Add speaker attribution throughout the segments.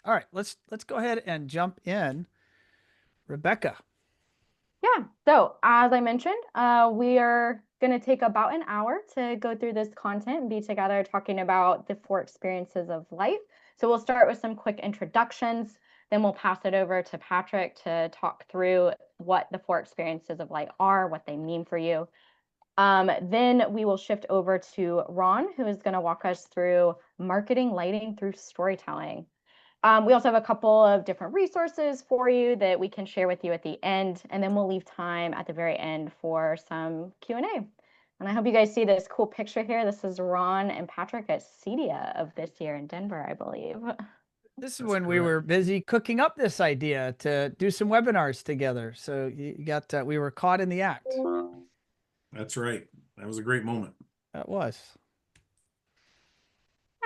Speaker 1: All right, let's go ahead and jump in. Rebecca.
Speaker 2: Yeah, so as I mentioned, we are going to take about an hour to go through this content and be together talking about the four experiences of light. So we'll start with some quick introductions, then we'll pass it over to Patrick to talk through what the four experiences of light are, what they mean for you. Then we will shift over to Ron, who is going to walk us through marketing lighting through storytelling. We also have a couple of different resources for you that we can share with you at the end, and then we'll leave time at the very end for some Q&A. And I hope you guys see this cool picture here. This is Ron and Patrick at CEDIA of this year in Denver, I believe.
Speaker 1: This is
Speaker 3: That's
Speaker 1: when we
Speaker 3: correct.
Speaker 1: were busy cooking up this idea to do some webinars together. So you got we were caught in the act.
Speaker 3: That's right. That was a great moment.
Speaker 1: That was.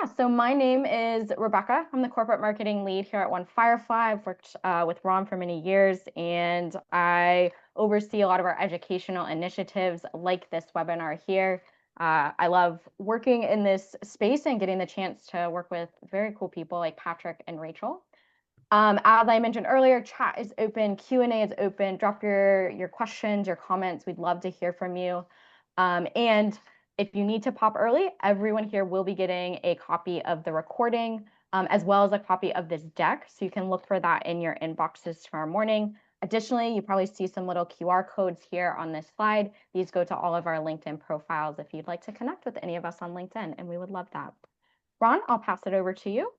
Speaker 2: Yeah, so my name is Rebecca. I'm the corporate marketing lead here at One Firefly. I've worked with Ron for many years, and I oversee a lot of our educational initiatives like this webinar here. I love working in this space and getting the chance to work with very cool people like Patrick and Rachel. As I mentioned earlier, chat is open, Q&A is open. Drop your questions, your comments. We'd love to hear from you. And if you need to pop early, everyone here will be getting a copy of the recording, as well as a copy of this deck. So you can look for that in your inboxes tomorrow morning. Additionally, you probably see some little QR codes here on this slide. These go to all of our LinkedIn profiles if you'd like to connect with any of us on LinkedIn, and we would love that. Ron, I'll pass it over to you.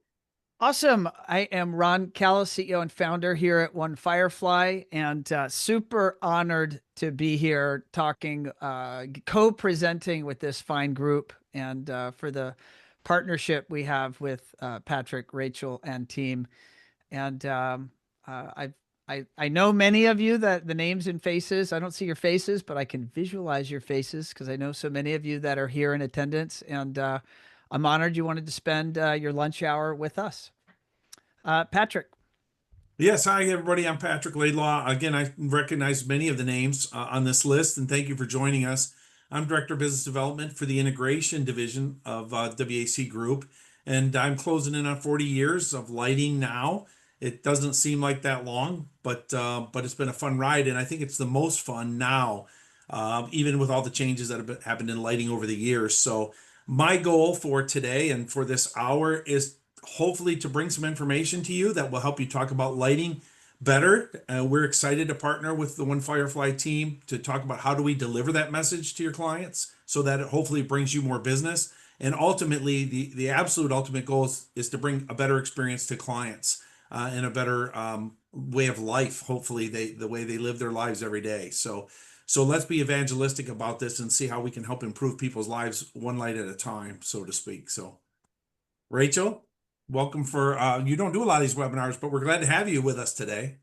Speaker 1: Awesome. I am Ron Callis, CEO and founder here at One Firefly, and super honored to be here talking, co-presenting with this fine group, and for the partnership we have with Patrick, Rachel, and team. And I know many of you, that the names and faces. I don't see your faces, but I can visualize your faces because I know so many of you that are here in attendance, and I'm honored you wanted to spend your lunch hour with us. Patrick.
Speaker 3: Yes, hi everybody. I'm Patrick Laidlaw. Again, I recognize many of the names on this list, and thank you for joining us. I'm Director of Business Development for the Integration Division of WAC Group, and I'm closing in on 40 years of lighting now. It doesn't seem like that long, but it's been a fun ride, and I think it's the most fun now, even with all the changes that have happened in lighting over the years. So my goal for today and for this hour is hopefully to bring some information to you that will help you talk about lighting better. We're excited to partner with the One Firefly team to talk about how do we deliver that message to your clients so that it hopefully brings you more business. And ultimately, the absolute ultimate goal is to bring a better experience to clients and a better way of life. Hopefully, the way they live their lives every day. So let's be evangelistic about this and see how we can help improve people's lives one light at a time, so to speak. So, Rachel, welcome for you don't do a lot of these webinars, but we're glad to have you with us today.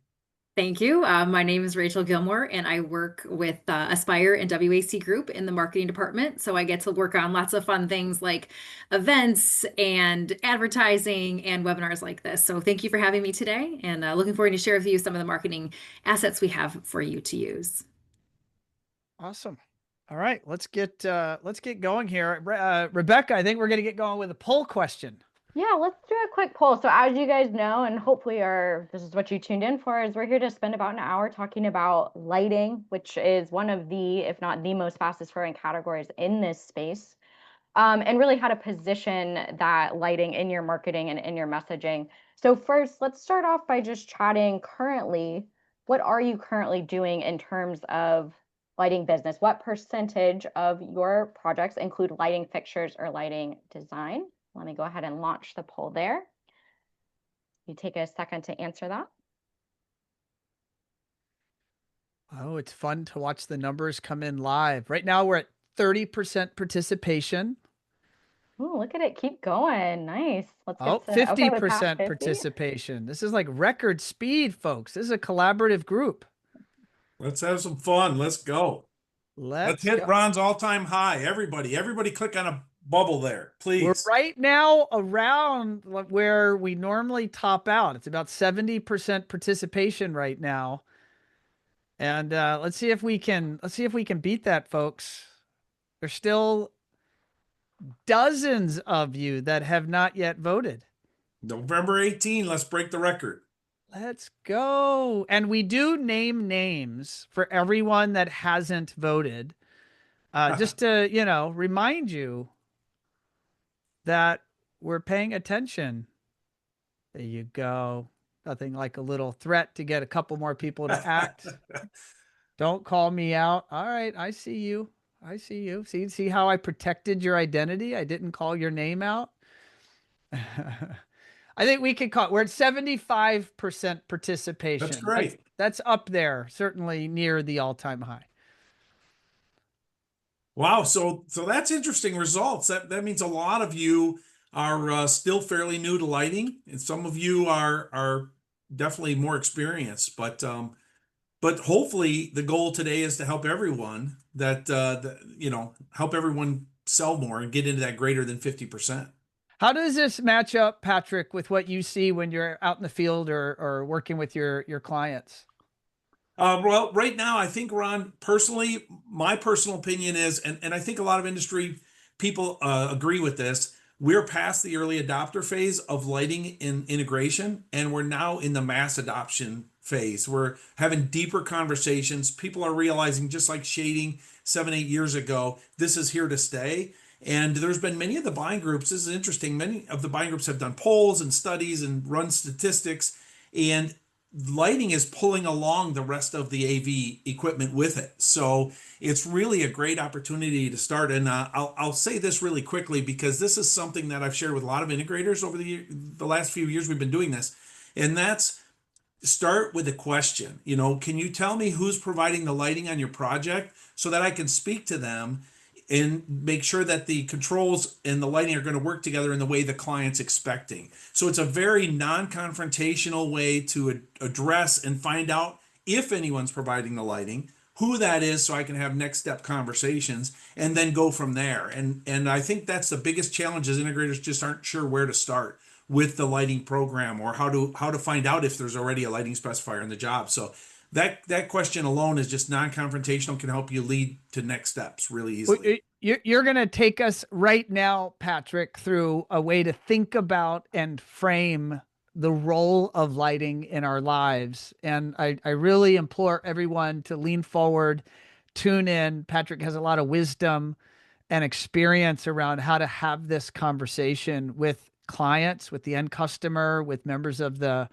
Speaker 4: Thank you. My name is Rachel Gilmore, and I work with Aspire and WAC Group in the marketing department. So I get to work on lots of fun things like events and advertising and webinars like this. So thank you for having me today, and looking forward to share with you some of the marketing assets we have for you to use.
Speaker 1: Awesome. All right, let's get going here. Rebecca, I think we're going to get going with a poll question.
Speaker 2: Yeah, let's do a quick poll. So as you guys know, and hopefully this is what you tuned in for, is we're here to spend about an hour talking about lighting, which is one of the, if not the most fastest growing categories in this space, and really how to position that lighting in your marketing and in your messaging. So first, let's start off by just chatting currently. What are you currently doing in terms of lighting business? What percentage of your projects include lighting fixtures or lighting design? Let me go ahead and launch the poll there. You take a second to answer that.
Speaker 1: Oh, it's fun to watch the numbers come in live. Right now we're at 30% participation.
Speaker 2: Oh, look at it. Keep going. Nice. Let's
Speaker 1: Oh,
Speaker 2: get to, okay, we passed
Speaker 1: 50%
Speaker 2: 50.
Speaker 1: participation. This is like record speed, folks. This is a collaborative group.
Speaker 3: Let's have some fun. Let's go. Let's hit
Speaker 1: go.
Speaker 3: Ron's all-time high. Everybody click on a bubble there, please.
Speaker 1: We're right now around where we normally top out. It's about 70% participation right now. And let's see if we can beat that, folks. There's still dozens of you that have not yet voted.
Speaker 3: November 18, let's break the record.
Speaker 1: Let's go. And we do name names for everyone that hasn't voted. Just to, remind you that we're paying attention. There you go. Nothing like a little threat to get a couple more people to act. Don't call me out. All right, I see you. I see you. See how I protected your identity? I didn't call your name out. I think we could call we're at 75%
Speaker 3: That's
Speaker 1: participation.
Speaker 3: great.
Speaker 1: That's up there, certainly near the all-time high.
Speaker 3: Wow, so that's interesting results. That means a lot of you are still fairly new to lighting, and some of you are definitely more experienced. But hopefully the goal today is to help everyone help everyone sell more and get into that greater than 50%.
Speaker 1: How does this match up, Patrick, with what you see when you're out in the field or working with your clients?
Speaker 3: Well, right now, I think, Ron, personally, my personal opinion is, and I think a lot of industry people agree with this, we're past the early adopter phase of lighting in integration, and we're now in the mass adoption phase. We're having deeper conversations. People are realizing, just like shading 7, 8 years ago, this is here to stay. And there's been many of the buying groups, this is interesting, many of the buying groups have done polls and studies and run statistics, and lighting is pulling along the rest of the AV equipment with it. So it's really a great opportunity to start. And I'll say this really quickly because this is something that I've shared with a lot of integrators over the last few years we've been doing this. And that's start with a question. Can you tell me who's providing the lighting on your project so that I can speak to them and make sure that the controls and the lighting are going to work together in the way the client's expecting. So it's a very non-confrontational way to address and find out if anyone's providing the lighting, who that is, so I can have next step conversations and then go from there. And I think that's the biggest challenge is integrators just aren't sure where to start with the lighting program or how to find out if there's already a lighting specifier in the job. So that question alone is just non-confrontational, can help you lead to next steps really easily.
Speaker 1: You're going to take us right now, Patrick, through a way to think about and frame the role of lighting in our lives. And I really implore everyone to lean forward, tune in. Patrick has a lot of wisdom and experience around how to have this conversation with clients, with the end customer, with members of the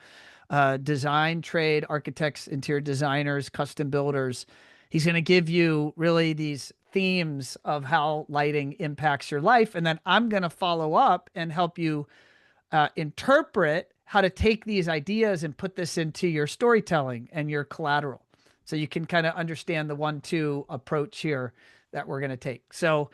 Speaker 1: design trade, architects, interior designers, custom builders. He's going to give you really these themes of how lighting impacts your life. And then I'm going to follow up and help you interpret how to take these ideas and put this into your storytelling and your collateral. So you can kind of understand the 1-2 approach here that we're going to take. So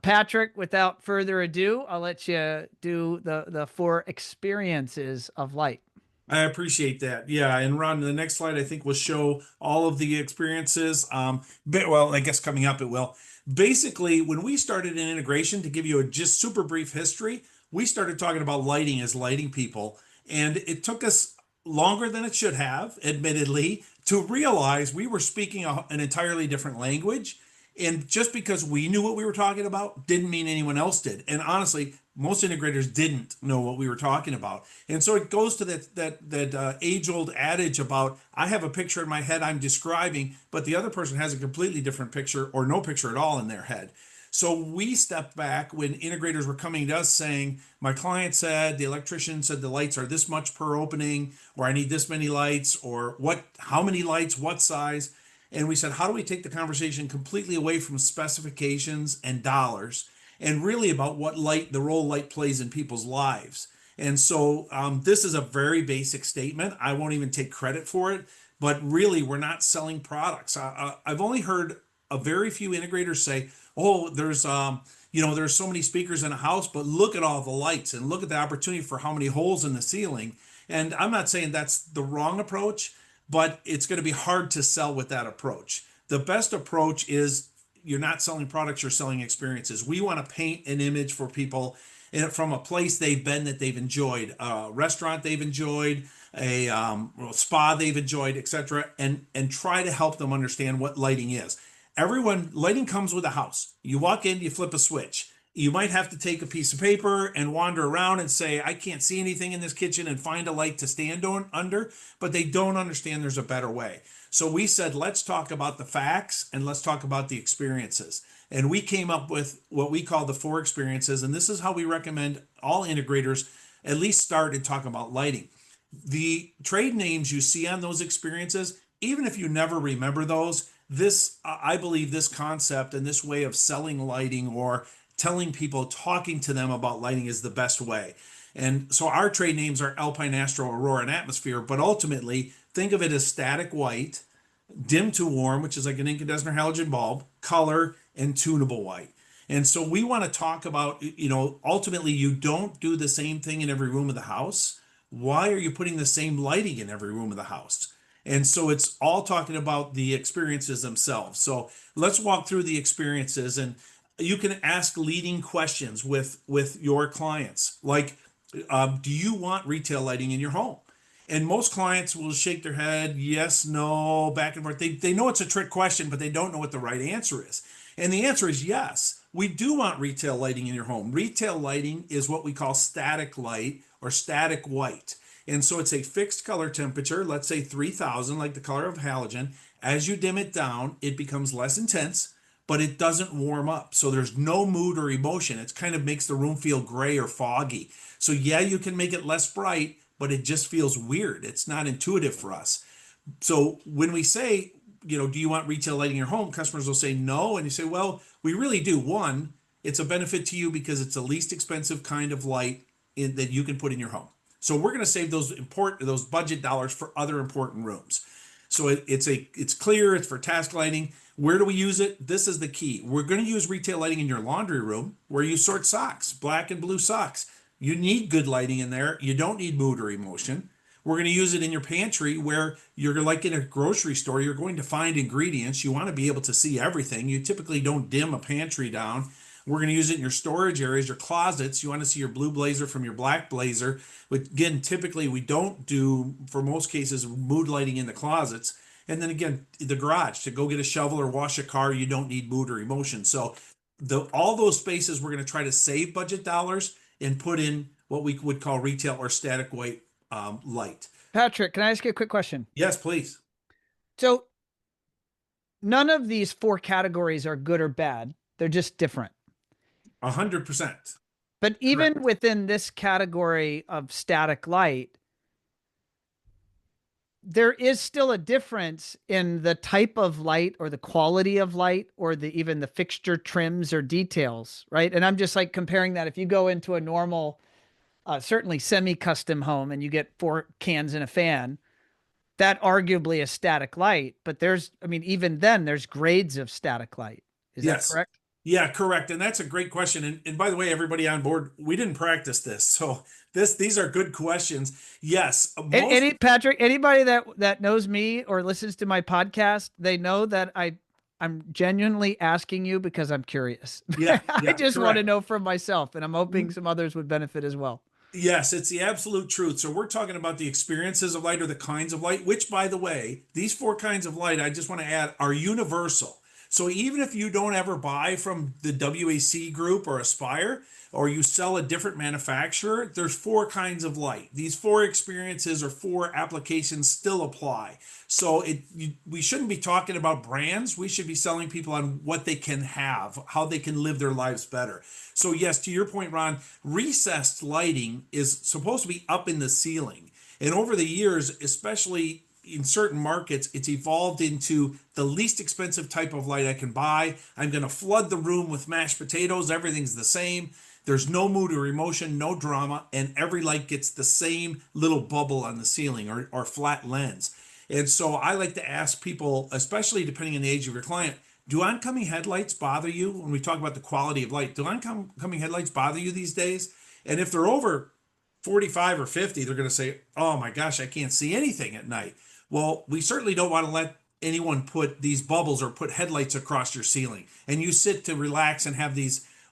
Speaker 1: Patrick, without further ado, I'll let you do the 4 experiences of light.
Speaker 3: I appreciate that. Yeah, and Ron, the next slide I think will show all of the experiences. Well, I guess coming up it will. Basically, when we started in integration, to give you a just super brief history, we started talking about lighting as lighting people, and it took us longer than it should have, admittedly, to realize we were speaking an entirely different language. And just because we knew what we were talking about didn't mean anyone else did. And honestly, most integrators didn't know what we were talking about. And so it goes to that age-old adage about, I have a picture in my head I'm describing, but the other person has a completely different picture or no picture at all in their head. So we stepped back when integrators were coming to us saying, my client said, the electrician said the lights are this much per opening, or I need this many lights, or how many lights, what size? And we said, how do we take the conversation completely away from specifications and dollars and really about the role light plays in people's lives? And so this is a very basic statement. I won't even take credit for it, but really we're not selling products. I've only heard a very few integrators say, oh, there's so many speakers in a house, but look at all the lights and look at the opportunity for how many holes in the ceiling. And I'm not saying that's the wrong approach, but it's going to be hard to sell with that approach. The best approach is you're not selling products, you're selling experiences. We want to paint an image for people from a place they've been that they've enjoyed, a restaurant they've enjoyed, a spa they've enjoyed, etc., and try to help them understand what lighting is. Lighting comes with a house. You walk in, you flip a switch. you might have to take a piece of paper and wander around and say, I can't see anything in this kitchen, and find a light to stand under, but they don't understand there's a better way. So we said, let's talk about the facts and let's talk about the experiences. And we came up with what we call the 4 experiences. And this is how we recommend all integrators at least start and talk about lighting. The trade names you see on those experiences, even if you never remember those, I believe this concept and this way of selling lighting or telling people, talking to them about lighting is the best way. And so our trade names are Alpine, Astro, Aurora, and Atmosphere, but ultimately think of it as static white, dim to warm, which is like an incandescent or halogen bulb, color, and tunable white. And so we want to talk about, ultimately you don't do the same thing in every room of the house. Why are you putting the same lighting in every room of the house? And so it's all talking about the experiences themselves. So let's walk through the experiences, and you can ask leading questions with your clients. Like, do you want retail lighting in your home? And most clients will shake their head, yes, no, back and forth. They know it's a trick question, but they don't know what the right answer is. And the answer is yes, we do want retail lighting in your home. Retail lighting is what we call static light or static white. And so it's a fixed color temperature, let's say 3000, like the color of halogen. As you dim it down, it becomes less intense, but it doesn't warm up. So there's no mood or emotion. It kind of makes the room feel gray or foggy. So yeah, you can make it less bright, but it just feels weird. It's not intuitive for us. So when we say, do you want retail lighting in your home? Customers will say no. And you say, well, we really do. One, it's a benefit to you because it's the least expensive kind of light that you can put in your home. So we're going to save those budget dollars for other important rooms. So it's clear, it's for task lighting. Where do we use it? This is the key. We're going to use retail lighting in your laundry room where you sort socks, black and blue socks. You need good lighting in there. You don't need mood or emotion. We're going to use it in your pantry where you're like in a grocery store. You're going to find ingredients. You want to be able to see everything. You typically don't dim a pantry down. We're going to use it in your storage areas, your closets. You want to see your blue blazer from your black blazer. But again, typically we don't do, for most cases, mood lighting in the closets. And then again, the garage, to go get a shovel or wash a car, you don't need mood or emotion. So all those spaces, we're going to try to save budget dollars and put in what we would call retail or static white light.
Speaker 1: Patrick, can I ask you a quick question?
Speaker 3: Yes, please.
Speaker 1: So none of these 4 categories are good or bad. They're just different.
Speaker 3: 100%.
Speaker 1: But even
Speaker 3: Correct.
Speaker 1: within this category of static light, there is still a difference in the type of light or the quality of light or even the fixture trims or details, right? And I'm just like comparing that. If you go into a normal, certainly semi-custom home and you get 4 cans and a fan, that arguably is static light. But even then there's grades of static light. Is that correct?
Speaker 3: Yeah, correct. And that's a great question. And by the way, everybody on board, we didn't practice this. So these are good questions. Yes.
Speaker 1: Patrick, anybody that knows me or listens to my podcast, they know that I'm genuinely asking you because I'm curious.
Speaker 3: Yeah,
Speaker 1: I just want to know for myself, and I'm hoping some others would benefit as well.
Speaker 3: Yes, it's the absolute truth. So we're talking about the experiences of light or the kinds of light, which, by the way, these 4 kinds of light, I just want to add, are universal. So even if you don't ever buy from the WAC group or Aspire, or you sell a different manufacturer, there's 4 kinds of light. These 4 experiences or 4 applications still apply. So we shouldn't be talking about brands. We should be selling people on what they can have, how they can live their lives better. So yes, to your point, Ron, recessed lighting is supposed to be up in the ceiling. And over the years, especially in certain markets, it's evolved into the least expensive type of light I can buy. I'm going to flood the room with mashed potatoes. Everything's the same. There's no mood or emotion, no drama, and every light gets the same little bubble on the ceiling or flat lens. And so I like to ask people, especially depending on the age of your client, do oncoming headlights bother you? When we talk about the quality of light, do oncoming headlights bother you these days? And if they're over 45 or 50, they're going to say, oh my gosh, I can't see anything at night. Well, we certainly don't want to let anyone put these bubbles or put headlights across your ceiling. And you sit to relax and have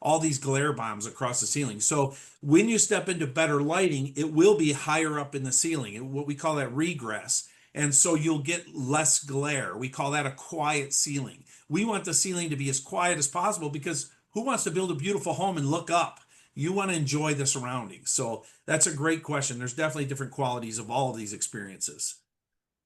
Speaker 3: all these glare bombs across the ceiling. So when you step into better lighting, it will be higher up in the ceiling, what we call that regress. And so you'll get less glare. We call that a quiet ceiling. We want the ceiling to be as quiet as possible because who wants to build a beautiful home and look up? You want to enjoy the surroundings. So that's a great question. There's definitely different qualities of all of these experiences.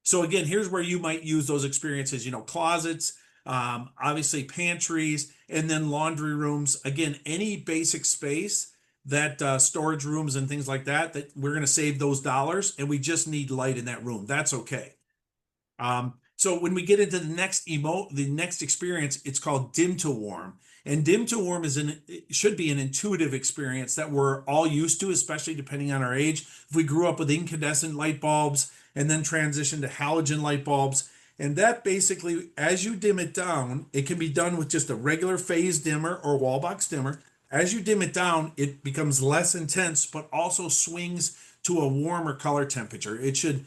Speaker 3: So again, here's where you might use those experiences, closets, obviously pantries, and then laundry rooms. Again, any basic space that storage rooms and things like that, that we're going to save those dollars and we just need light in that room. That's okay. So when we get into the next experience, it's called dim to warm. And dim to warm it should be an intuitive experience that we're all used to, especially depending on our age. If we grew up with incandescent light bulbs and then transitioned to halogen light bulbs, and that basically, as you dim it down, it can be done with just a regular phase dimmer or wall box dimmer. As you dim it down, it becomes less intense, but also swings to a warmer color temperature. It should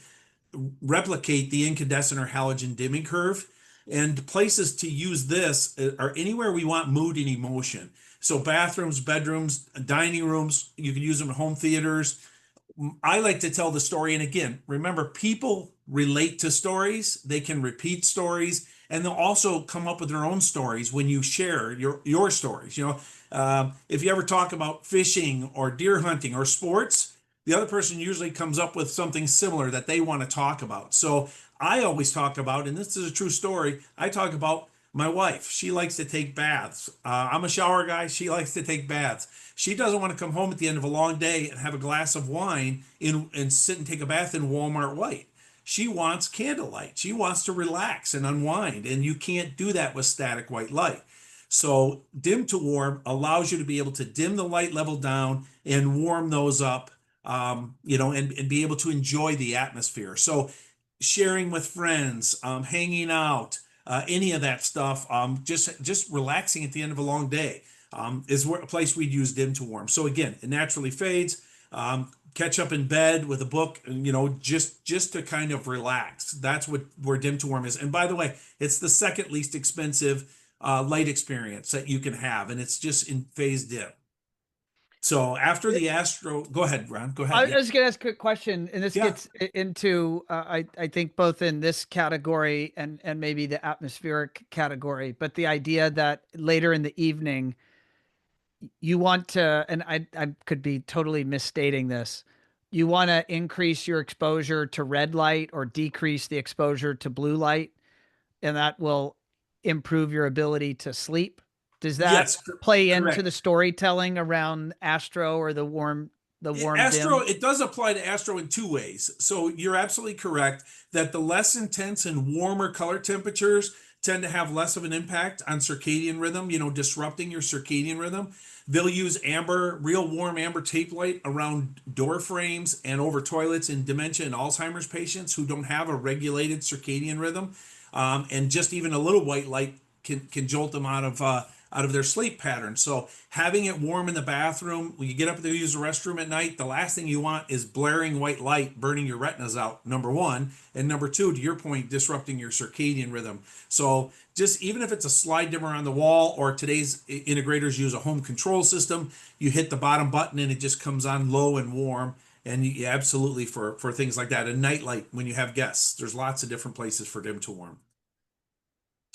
Speaker 3: replicate the incandescent or halogen dimming curve. And places to use this are anywhere we want mood and emotion. So bathrooms, bedrooms, dining rooms, you can use them in home theaters. I like to tell the story. And again, remember, people relate to stories. They can repeat stories, and they'll also come up with their own stories when you share your stories. If you ever talk about fishing or deer hunting or sports, the other person usually comes up with something similar that they want to talk about. So I always talk about, and this is a true story, I talk about my wife. She likes to take baths. I'm a shower guy. She likes to take baths. She doesn't want to come home at the end of a long day and have a glass of wine and sit and take a bath in Walmart White. She wants candlelight. She wants to relax and unwind, and you can't do that with static white light. So dim to warm allows you to be able to dim the light level down and warm those up, and be able to enjoy the atmosphere. So sharing with friends, hanging out, any of that stuff, just relaxing at the end of a long day, is a place we'd use dim to warm. So again, it naturally fades. Catch up in bed with a book, just to kind of relax. That's where dim to warm is. And by the way, it's the second least expensive light experience that you can have, and it's just in phase dim. So after the Astro, go ahead, Ron. Go ahead.
Speaker 1: I was going to ask a quick question, and this gets into I think both in this category and maybe the atmospheric category, but the idea that later in the evening you want to, and I could be totally misstating this, you want to increase your exposure to red light or decrease the exposure to blue light, and that will improve your ability to sleep. Does that play into the storytelling around Astro or the warm
Speaker 3: Astro,
Speaker 1: dim?
Speaker 3: it does apply to Astro in two ways. So you're absolutely correct that the less intense and warmer color temperatures tend to have less of an impact on circadian rhythm, disrupting your circadian rhythm. They'll use real warm amber tape light around door frames and over toilets in dementia and Alzheimer's patients who don't have a regulated circadian rhythm. And just even a little white light can jolt them out of their sleep pattern. So having it warm in the bathroom, when you get up to use the restroom at night, the last thing you want is blaring white light burning your retinas out, number one. And number two, to your point, disrupting your circadian rhythm. So just even if it's a slide dimmer on the wall, or today's integrators use a home control system, you hit the bottom button and it just comes on low and warm. And you absolutely for things like that. A nightlight when you have guests, there's lots of different places for dim to warm.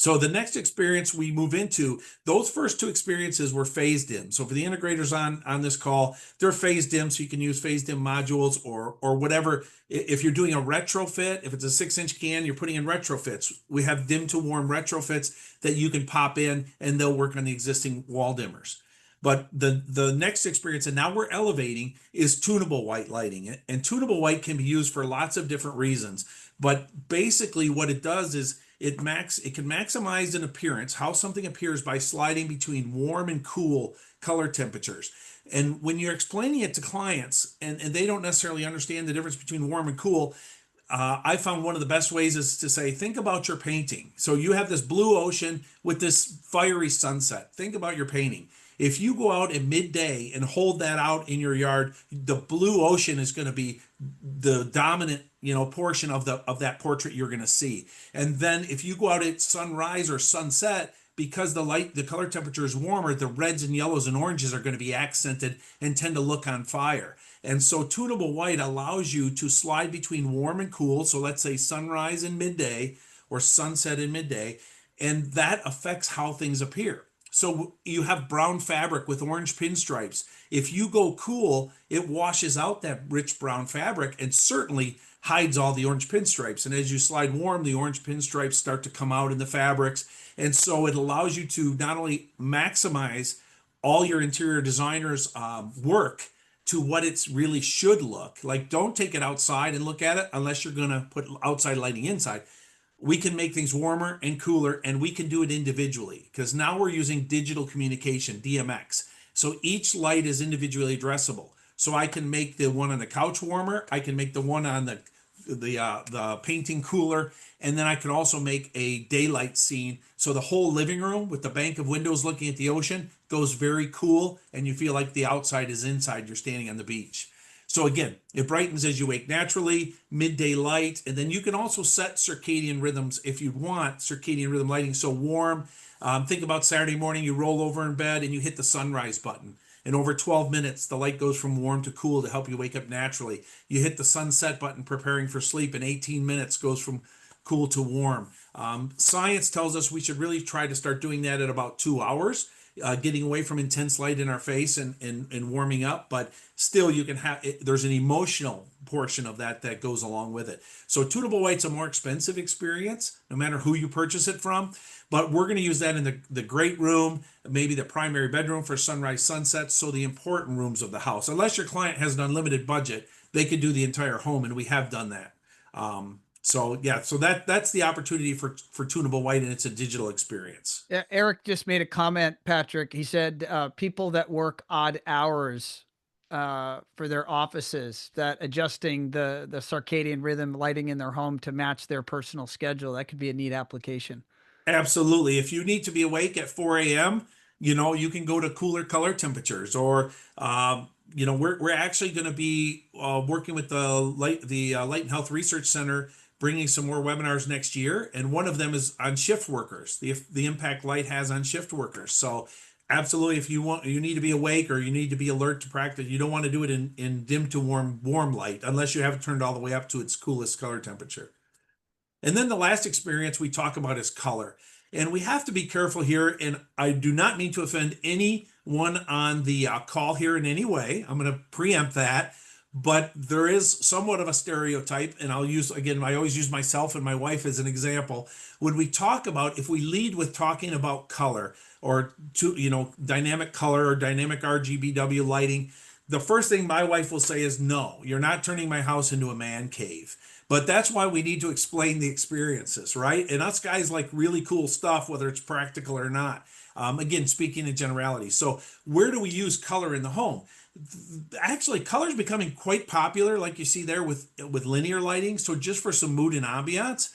Speaker 3: So the next experience we move into, those first two experiences were phase dim. So for the integrators on this call, they're phase dim, so you can use phase dim modules or whatever. If you're doing a retrofit, if it's a 6-inch can, you're putting in retrofits. We have dim to warm retrofits that you can pop in and they'll work on the existing wall dimmers. But the next experience, and now we're elevating, is tunable white lighting. And tunable white can be used for lots of different reasons. But basically what it does is it can maximize an appearance, how something appears, by sliding between warm and cool color temperatures. And when you're explaining it to clients and they don't necessarily understand the difference between warm and cool, I found one of the best ways is to say, think about your painting. So you have this blue ocean with this fiery sunset. Think about your painting. If you go out at midday and hold that out in your yard, the blue ocean is going to be the dominant, portion of that portrait you're going to see. And then if you go out at sunrise or sunset, because the color temperature is warmer, the reds and yellows and oranges are going to be accented and tend to look on fire. And so tunable white allows you to slide between warm and cool. So let's say sunrise and midday or sunset and midday, and that affects how things appear. So you have brown fabric with orange pinstripes. If you go cool, it washes out that rich brown fabric and certainly hides all the orange pinstripes. And as you slide warm, the orange pinstripes start to come out in the fabrics. And so it allows you to not only maximize all your interior designers' work to what it's really should look like. Don't take it outside and look at it unless you're going to put outside lighting inside. We can make things warmer and cooler, and we can do it individually because now we're using digital communication, DMX. So each light is individually addressable. So I can make the one on the couch warmer, I can make the one on the painting cooler, and then I can also make a daylight scene. So the whole living room with the bank of windows looking at the ocean goes very cool, and you feel like the outside is inside. You're standing on the beach. So again, it brightens as you wake naturally, midday light, and then you can also set circadian rhythms if you want circadian rhythm lighting. So warm, think about Saturday morning, you roll over in bed and you hit the sunrise button. And over 12 minutes, the light goes from warm to cool to help you wake up naturally. You hit the sunset button preparing for sleep, and 18 minutes goes from cool to warm. Science tells us we should really try to start doing that at about 2 hours. Getting away from intense light in our face and warming up, but still you can have there's an emotional portion of that goes along with it. So tunable white's a more expensive experience no matter who you purchase it from, but we're going to use that in the great room, maybe the primary bedroom for sunrise sunsets, so the important rooms of the house. Unless your client has an unlimited budget, they could do the entire home, and we have done that. So yeah, so that's the opportunity for tunable white, and it's a digital experience.
Speaker 1: Yeah, Eric just made a comment, Patrick. He said people that work odd hours for their offices, that adjusting the circadian rhythm lighting in their home to match their personal schedule, that could be a neat application.
Speaker 3: Absolutely. If you need to be awake at 4 a.m., you can go to cooler color temperatures, or we're actually going to be working with the Light and Health Research Center, bringing some more webinars next year, and one of them is on shift workers, the impact light has on shift workers. So absolutely, if you need to be awake or you need to be alert to practice, you don't want to do it in dim to warm light unless you have it turned all the way up to its coolest color temperature. And then the last experience we talk about is color. And we have to be careful here, and I do not mean to offend anyone on the call here in any way. I'm going to preempt that. But there is somewhat of a stereotype, and I always use myself and my wife as an example. When we talk about, if we lead with talking about color or dynamic color or dynamic RGBW lighting, the first thing my wife will say is, no, you're not turning my house into a man cave. But that's why we need to explain the experiences, right? And us guys like really cool stuff, whether it's practical or not. Again, speaking in generality. So where do we use color in the home? Actually, color is becoming quite popular, like you see there with linear lighting. So just for some mood and ambiance,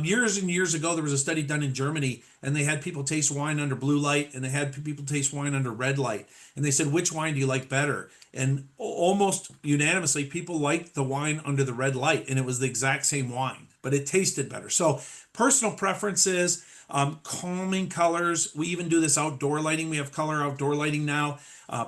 Speaker 3: years and years ago, there was a study done in Germany, and they had people taste wine under blue light, and they had people taste wine under red light, and they said, which wine do you like better? And almost unanimously, people liked the wine under the red light, and it was the exact same wine, but it tasted better. So personal preferences, calming colors. We even do this outdoor lighting. We have color outdoor lighting now,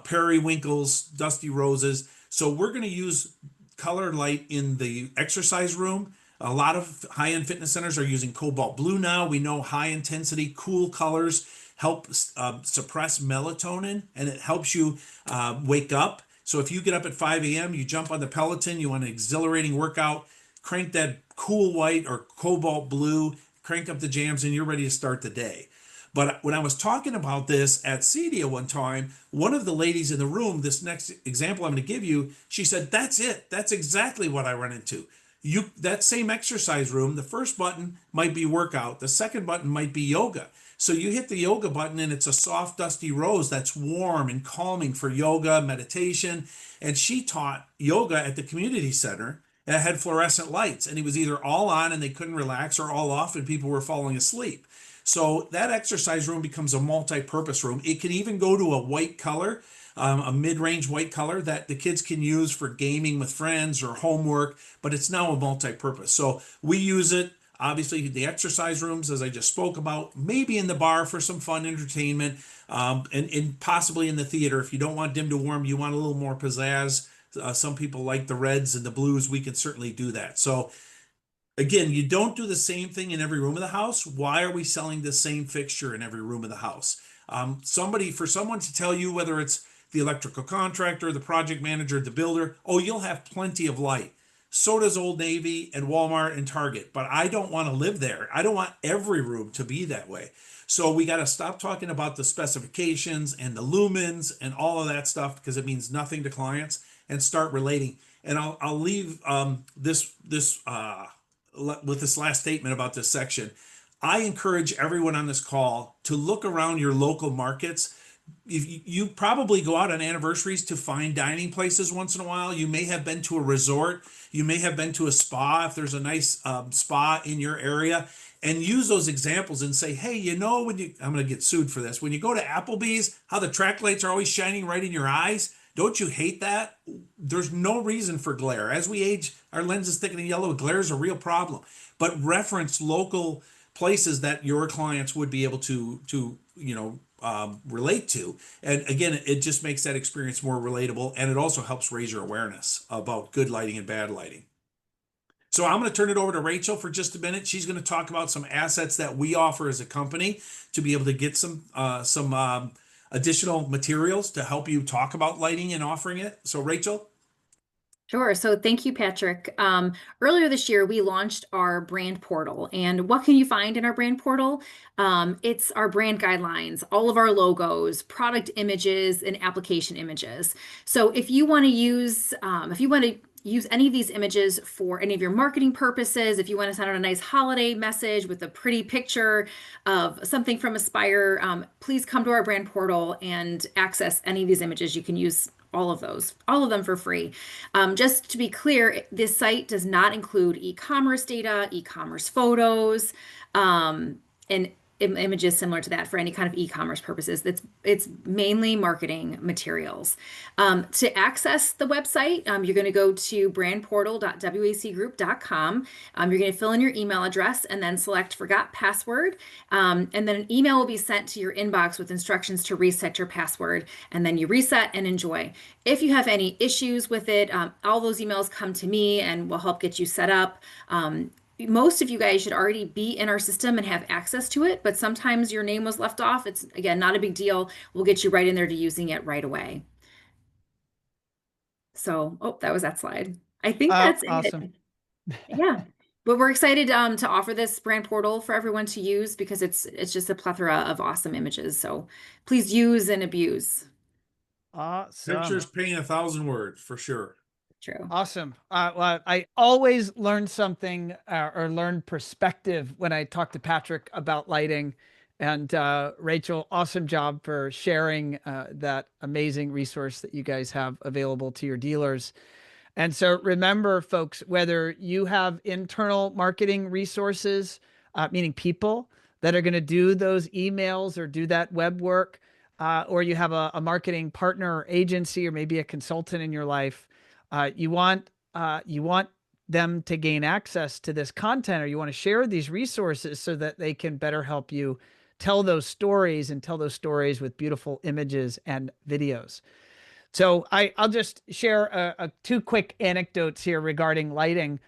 Speaker 3: periwinkles, dusty roses. So we're going to use color light in the exercise room. A lot of high-end fitness centers are using cobalt blue now. We know high intensity, cool colors help suppress melatonin, and it helps you wake up. So if you get up at 5 a.m., you jump on the Peloton, you want an exhilarating workout, crank that cool white or cobalt blue, crank up the jams, and you're ready to start the day. But when I was talking about this at CEDIA one time, one of the ladies in the room, this next example I'm going to give you, she said, that's it. That's exactly what I run into. That same exercise room, the first button might be workout. The second button might be yoga. So you hit the yoga button and it's a soft, dusty rose that's warm and calming for yoga, meditation. And she taught yoga at the community center, and it had fluorescent lights, and it was either all on and they couldn't relax, or all off and people were falling asleep. So that exercise room becomes a multi-purpose room. It can even go to a white color, a mid-range white color that the kids can use for gaming with friends or homework, but it's now a multi-purpose. So we use it, obviously, the exercise rooms, as I just spoke about, maybe in the bar for some fun entertainment, and possibly in the theater. If you don't want dim to warm, you want a little more pizzazz. Some people like the reds and the blues. We can certainly do that. So again, you don't do the same thing in every room of the house. Why are we selling the same fixture in every room of the house? For someone to tell you, whether it's the electrical contractor, the project manager, the builder, oh, you'll have plenty of light. So does Old Navy and Walmart and Target, but I don't want to live there. I don't want every room to be that way. So we got to stop talking about the specifications and the lumens and all of that stuff, because it means nothing to clients, and start relating. And I'll leave with this last statement about this section. I encourage everyone on this call to look around your local markets. If you probably go out on anniversaries to fine dining places once in a while. You may have been to a resort. You may have been to a spa if there's a nice spa in your area, and use those examples and say, hey, I'm going to get sued for this. When you go to Applebee's, how the track lights are always shining right in your eyes. Don't you hate that? There's no reason for glare. As we age, our lenses thickening yellow. Glare is a real problem. But reference local places that your clients would be able to relate to. And again, it just makes that experience more relatable, and it also helps raise your awareness about good lighting and bad lighting. So I'm going to turn it over to Rachel for just a minute. She's going to talk about some assets that we offer as a company to be able to get some additional materials to help you talk about lighting and offering it. So Rachel?
Speaker 4: Sure. So thank you, Patrick. Earlier this year, we launched our brand portal. And what can you find in our brand portal? It's our brand guidelines, all of our logos, product images, and application images. So if you want to use any of these images for any of your marketing purposes, if you want to send out a nice holiday message with a pretty picture of something from Aspire, please come to our brand portal and access any of these images. You can use all of them for free. Just to be clear, this site does not include e-commerce data, e-commerce photos, and images similar to that for any kind of e-commerce purposes. It's mainly marketing materials. To access the website, you're going to go to brandportal.wacgroup.com. You're going to fill in your email address and then select forgot password. And then an email will be sent to your inbox with instructions to reset your password. And then you reset and enjoy. If you have any issues with it, all those emails come to me and we'll help get you set up. Most of you guys should already be in our system and have access to it, but sometimes your name was left off. It's, again, not a big deal. We'll get you right in there to using it right away. So, that was that slide. I think that's
Speaker 1: awesome.
Speaker 4: it. Yeah. But we're excited to offer this brand portal for everyone to use because it's just a plethora of awesome images. So please use and abuse.
Speaker 1: Awesome.
Speaker 3: Pictures paint 1,000 words for sure.
Speaker 4: True.
Speaker 1: Awesome. Well, I always learn something or learn perspective when I talk to Patrick about lighting. And Rachel, awesome job for sharing that amazing resource that you guys have available to your dealers. And so remember, folks, whether you have internal marketing resources, meaning people that are going to do those emails or do that web work, or you have a marketing partner or agency or maybe a consultant in your life, you want them to gain access to this content, or you want to share these resources so that they can better help you tell those stories and tell those stories with beautiful images and videos. So I'll just share two quick anecdotes here regarding lighting.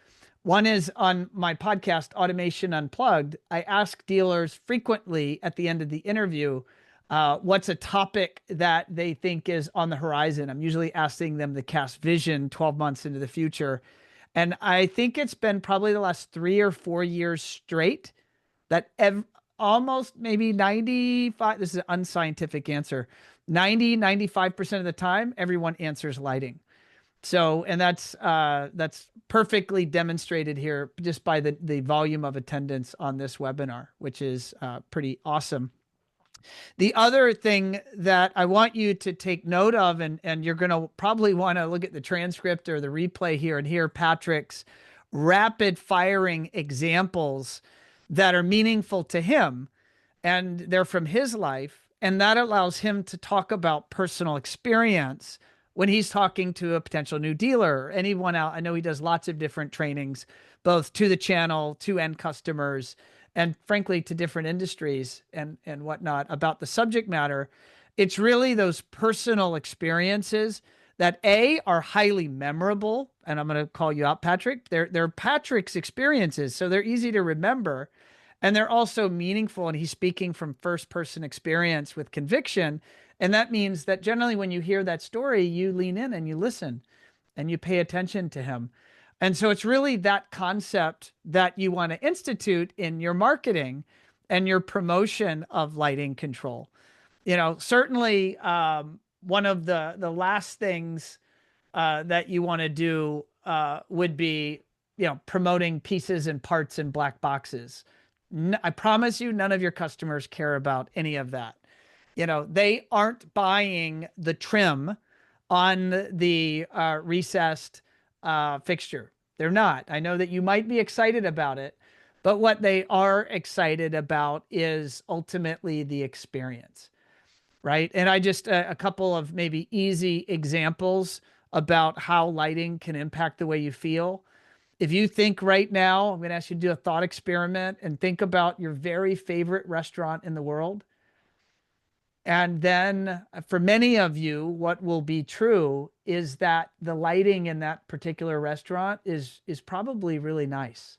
Speaker 1: One is on my podcast, Automation Unplugged. I ask dealers frequently at the end of the interview, what's a topic that they think is on the horizon. I'm usually asking them to cast vision 12 months into the future. And I think it's been probably the last 3 or 4 years straight that almost maybe 95, this is an unscientific answer, 95% of the time, everyone answers lighting. So, and that's perfectly demonstrated here just by the volume of attendance on this webinar, which is pretty awesome. The other thing that I want you to take note of, and you're going to probably want to look at the transcript or the replay here and hear Patrick's rapid firing examples that are meaningful to him, and they're from his life. And that allows him to talk about personal experience when he's talking to a potential new dealer or anyone out. I know he does lots of different trainings, both to the channel, to end customers, and frankly, to different industries and whatnot about the subject matter. It's really those personal experiences that are highly memorable. And I'm going to call you out, Patrick. They're Patrick's experiences, so they're easy to remember. And they're also meaningful. And he's speaking from first person experience with conviction. And that means that generally when you hear that story, you lean in and you listen and you pay attention to him. And so it's really that concept that you want to institute in your marketing and your promotion of lighting control. Certainly one of the last things that you want to do would be, promoting pieces and parts in black boxes. I promise you, none of your customers care about any of that. They aren't buying the trim on the recessed fixture. They're not. I know that you might be excited about it, but what they are excited about is ultimately the experience, right? And I just, a couple of maybe easy examples about how lighting can impact the way you feel. If you think right now, I'm going to ask you to do a thought experiment and think about your very favorite restaurant in the world. And then for many of you, what will be true is that the lighting in that particular restaurant is probably really nice.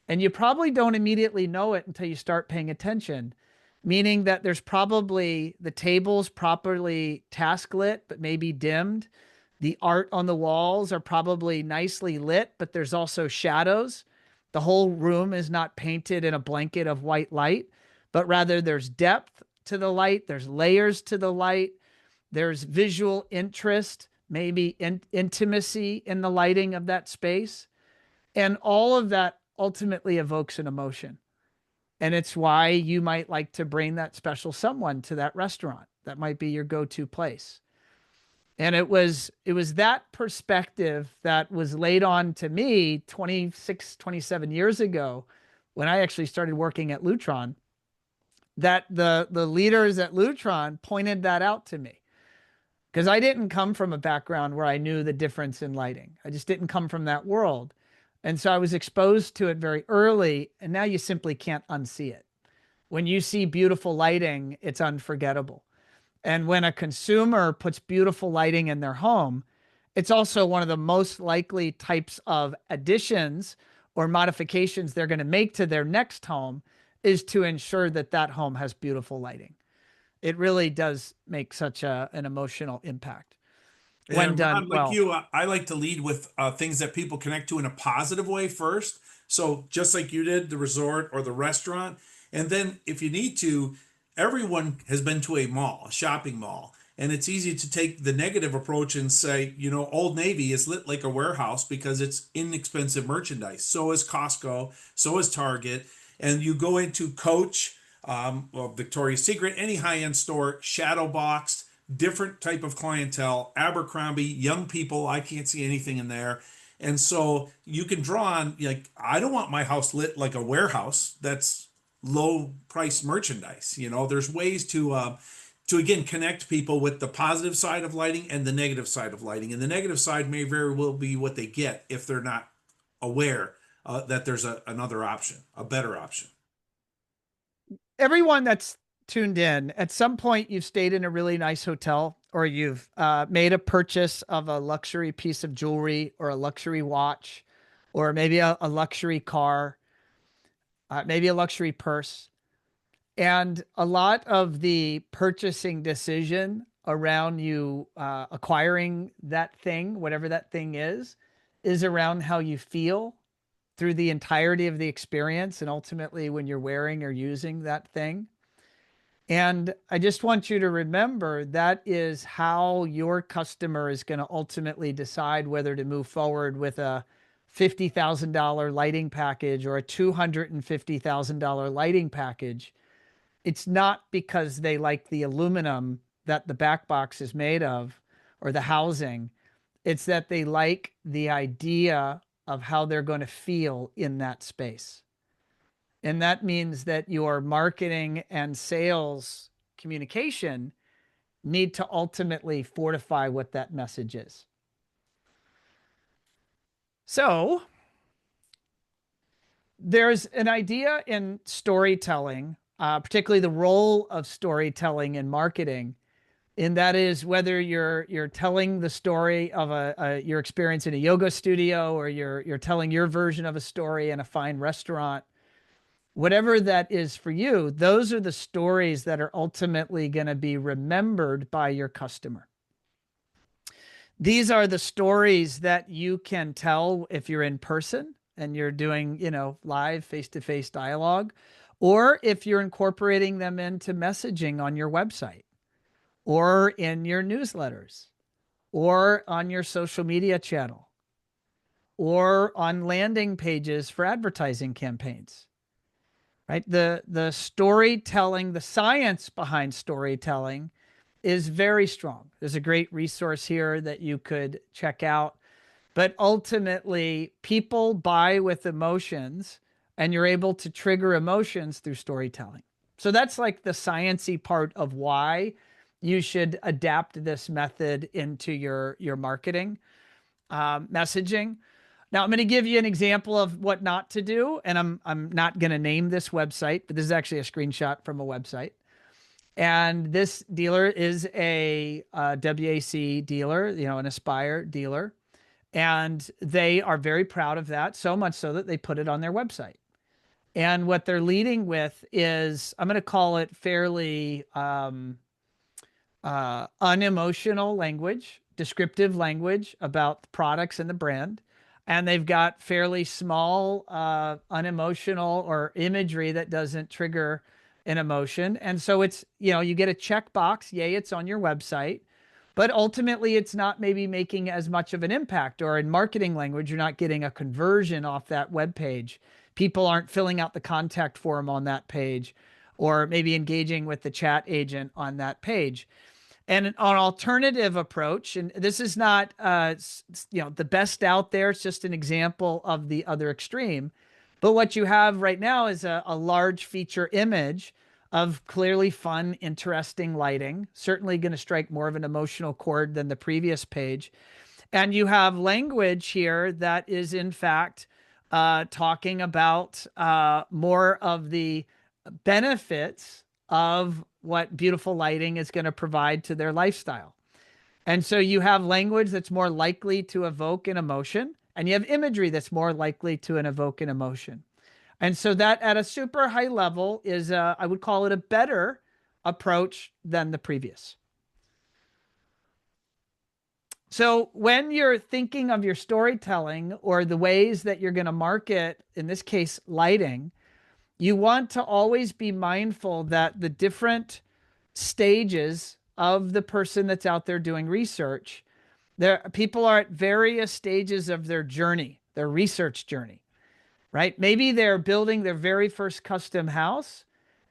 Speaker 1: And you probably don't immediately know it until you start paying attention, meaning that there's probably the tables properly task lit, but maybe dimmed. The art on the walls are probably nicely lit, but there's also shadows. The whole room is not painted in a blanket of white light, but rather there's depth to the light. There's layers to the light. There's visual interest, maybe intimacy in the lighting of that space. And all of that ultimately evokes an emotion. And it's why you might like to bring that special someone to that restaurant. That might be your go-to place. And it was that perspective that was laid on to me 26, 27 years ago when I actually started working at Lutron, that the leaders at Lutron pointed that out to me. Because I didn't come from a background where I knew the difference in lighting. I just didn't come from that world. And so I was exposed to it very early, and now you simply can't unsee it. When you see beautiful lighting, it's unforgettable. And when a consumer puts beautiful lighting in their home, it's also one of the most likely types of additions or modifications they're going to make to their next home is to ensure that that home has beautiful lighting. It really does make such an emotional impact when
Speaker 3: And
Speaker 1: done
Speaker 3: Ron, like
Speaker 1: well.
Speaker 3: you, I like to lead with things that people connect to in a positive way first. So just like you did, the resort or the restaurant. And then if you need to, everyone has been to a mall, a shopping mall. And it's easy to take the negative approach and say, Old Navy is lit like a warehouse because it's inexpensive merchandise. So is Costco, so is Target. And you go into Coach, well, Victoria's Secret, any high-end store, shadow boxed, different type of clientele, Abercrombie, young people, I can't see anything in there. And so you can draw on, like, I don't want my house lit like a warehouse that's low price merchandise. There's ways to again connect people with the positive side of lighting and the negative side of lighting. And the negative side may very well be what they get if they're not aware that there's another option, a better option.
Speaker 1: Everyone that's tuned in, at some point you've stayed in a really nice hotel, or you've made a purchase of a luxury piece of jewelry or a luxury watch, or maybe a luxury car, maybe a luxury purse. And a lot of the purchasing decision around you acquiring that thing, whatever that thing is around how you feel through the entirety of the experience and ultimately when you're wearing or using that thing. And I just want you to remember that is how your customer is going to ultimately decide whether to move forward with a $50,000 lighting package or a $250,000 lighting package. It's not because they like the aluminum that the back box is made of or the housing. It's that they like the idea of how they're going to feel in that space. And that means that your marketing and sales communication need to ultimately fortify what that message is. So there's an idea in storytelling, particularly the role of storytelling in marketing, and that is whether you're telling the story of your experience in a yoga studio or you're telling your version of a story in a fine restaurant. whatever that is for you, those are the stories that are ultimately going to be remembered by your customer. These are the stories that you can tell if you're in person and you're doing, live face-to-face dialogue, or if you're incorporating them into messaging on your website or in your newsletters or on your social media channel or on landing pages for advertising campaigns. Right? The storytelling, the science behind storytelling is very strong. There's a great resource here that you could check out. But ultimately, people buy with emotions, and you're able to trigger emotions through storytelling. So that's like the sciencey part of why you should adapt this method into your marketing messaging. Now, I'm going to give you an example of what not to do, and I'm not going to name this website, but this is actually a screenshot from a website. And this dealer is a WAC dealer, an Aspire dealer, and they are very proud of that, so much so that they put it on their website. And what they're leading with is, I'm going to call it fairly unemotional language, descriptive language about the products and the brand. And they've got fairly small, unemotional or imagery that doesn't trigger an emotion. And so it's, you get a checkbox, yay, it's on your website, but ultimately it's not maybe making as much of an impact, or in marketing language, you're not getting a conversion off that web page. People aren't filling out the contact form on that page, or maybe engaging with the chat agent on that page. And an alternative approach, and this is not the best out there, it's just an example of the other extreme. But what you have right now is a large feature image of clearly fun, interesting lighting, certainly going to strike more of an emotional chord than the previous page. And you have language here that is, in fact, talking about more of the benefits of what beautiful lighting is going to provide to their lifestyle. And so you have language that's more likely to evoke an emotion, and you have imagery that's more likely to evoke an emotion. And so that at a super high level is, I would call it a better approach than the previous. So when you're thinking of your storytelling or the ways that you're going to market, in this case, lighting, you want to always be mindful that the different stages of the person that's out there doing research, people are at various stages of their journey, their research journey, right? Maybe they're building their very first custom house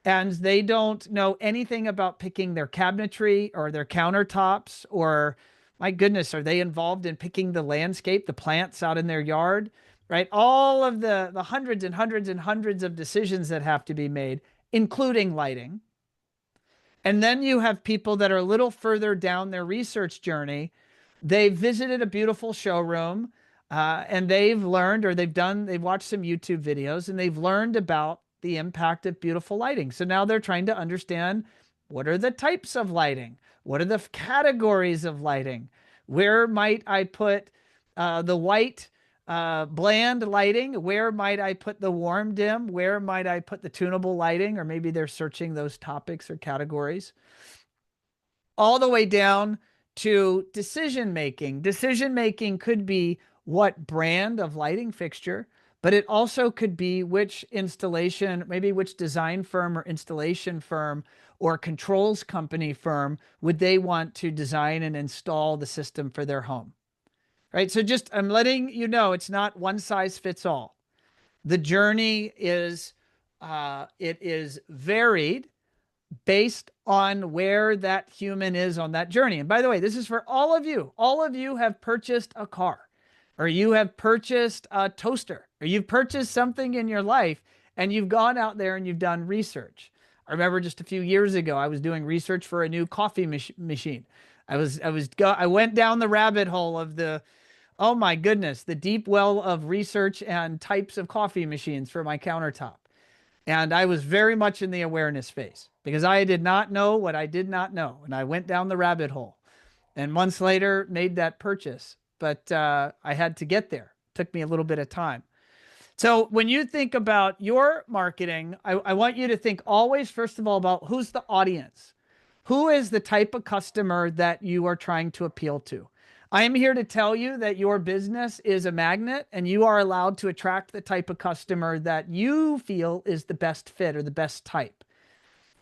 Speaker 1: and they don't know anything about picking their cabinetry or their countertops, or my goodness, are they involved in picking the landscape, the plants out in their yard? Right? All of the hundreds and hundreds and hundreds of decisions that have to be made, including lighting. And then you have people that are a little further down their research journey. They've visited a beautiful showroom and they've learned, or they've watched some YouTube videos and they've learned about the impact of beautiful lighting. So now they're trying to understand, what are the types of lighting? What are the categories of lighting? Where might I put the white bland lighting? Where might I put the warm dim? Where might I put the tunable lighting? Or maybe they're searching those topics or categories. All the way down to decision making. Decision making could be what brand of lighting fixture, but it also could be which installation, maybe which design firm or installation firm or controls company firm would they want to design and install the system for their home. Right? So I'm letting you know, it's not one size fits all. The journey is, it is varied based on where that human is on that journey. And by the way, this is for all of you. All of you have purchased a car, or you have purchased a toaster, or you've purchased something in your life and you've gone out there and you've done research. I remember just a few years ago, I was doing research for a new coffee machine. I went down the rabbit hole of oh my goodness, the deep well of research and types of coffee machines for my countertop. And I was very much in the awareness phase because I did not know what I did not know. And I went down the rabbit hole and months later made that purchase. But I had to get there. It took me a little bit of time. So when you think about your marketing, I want you to think always, first of all, about who's the audience. Who is the type of customer that you are trying to appeal to? I am here to tell you that your business is a magnet and you are allowed to attract the type of customer that you feel is the best fit or the best type,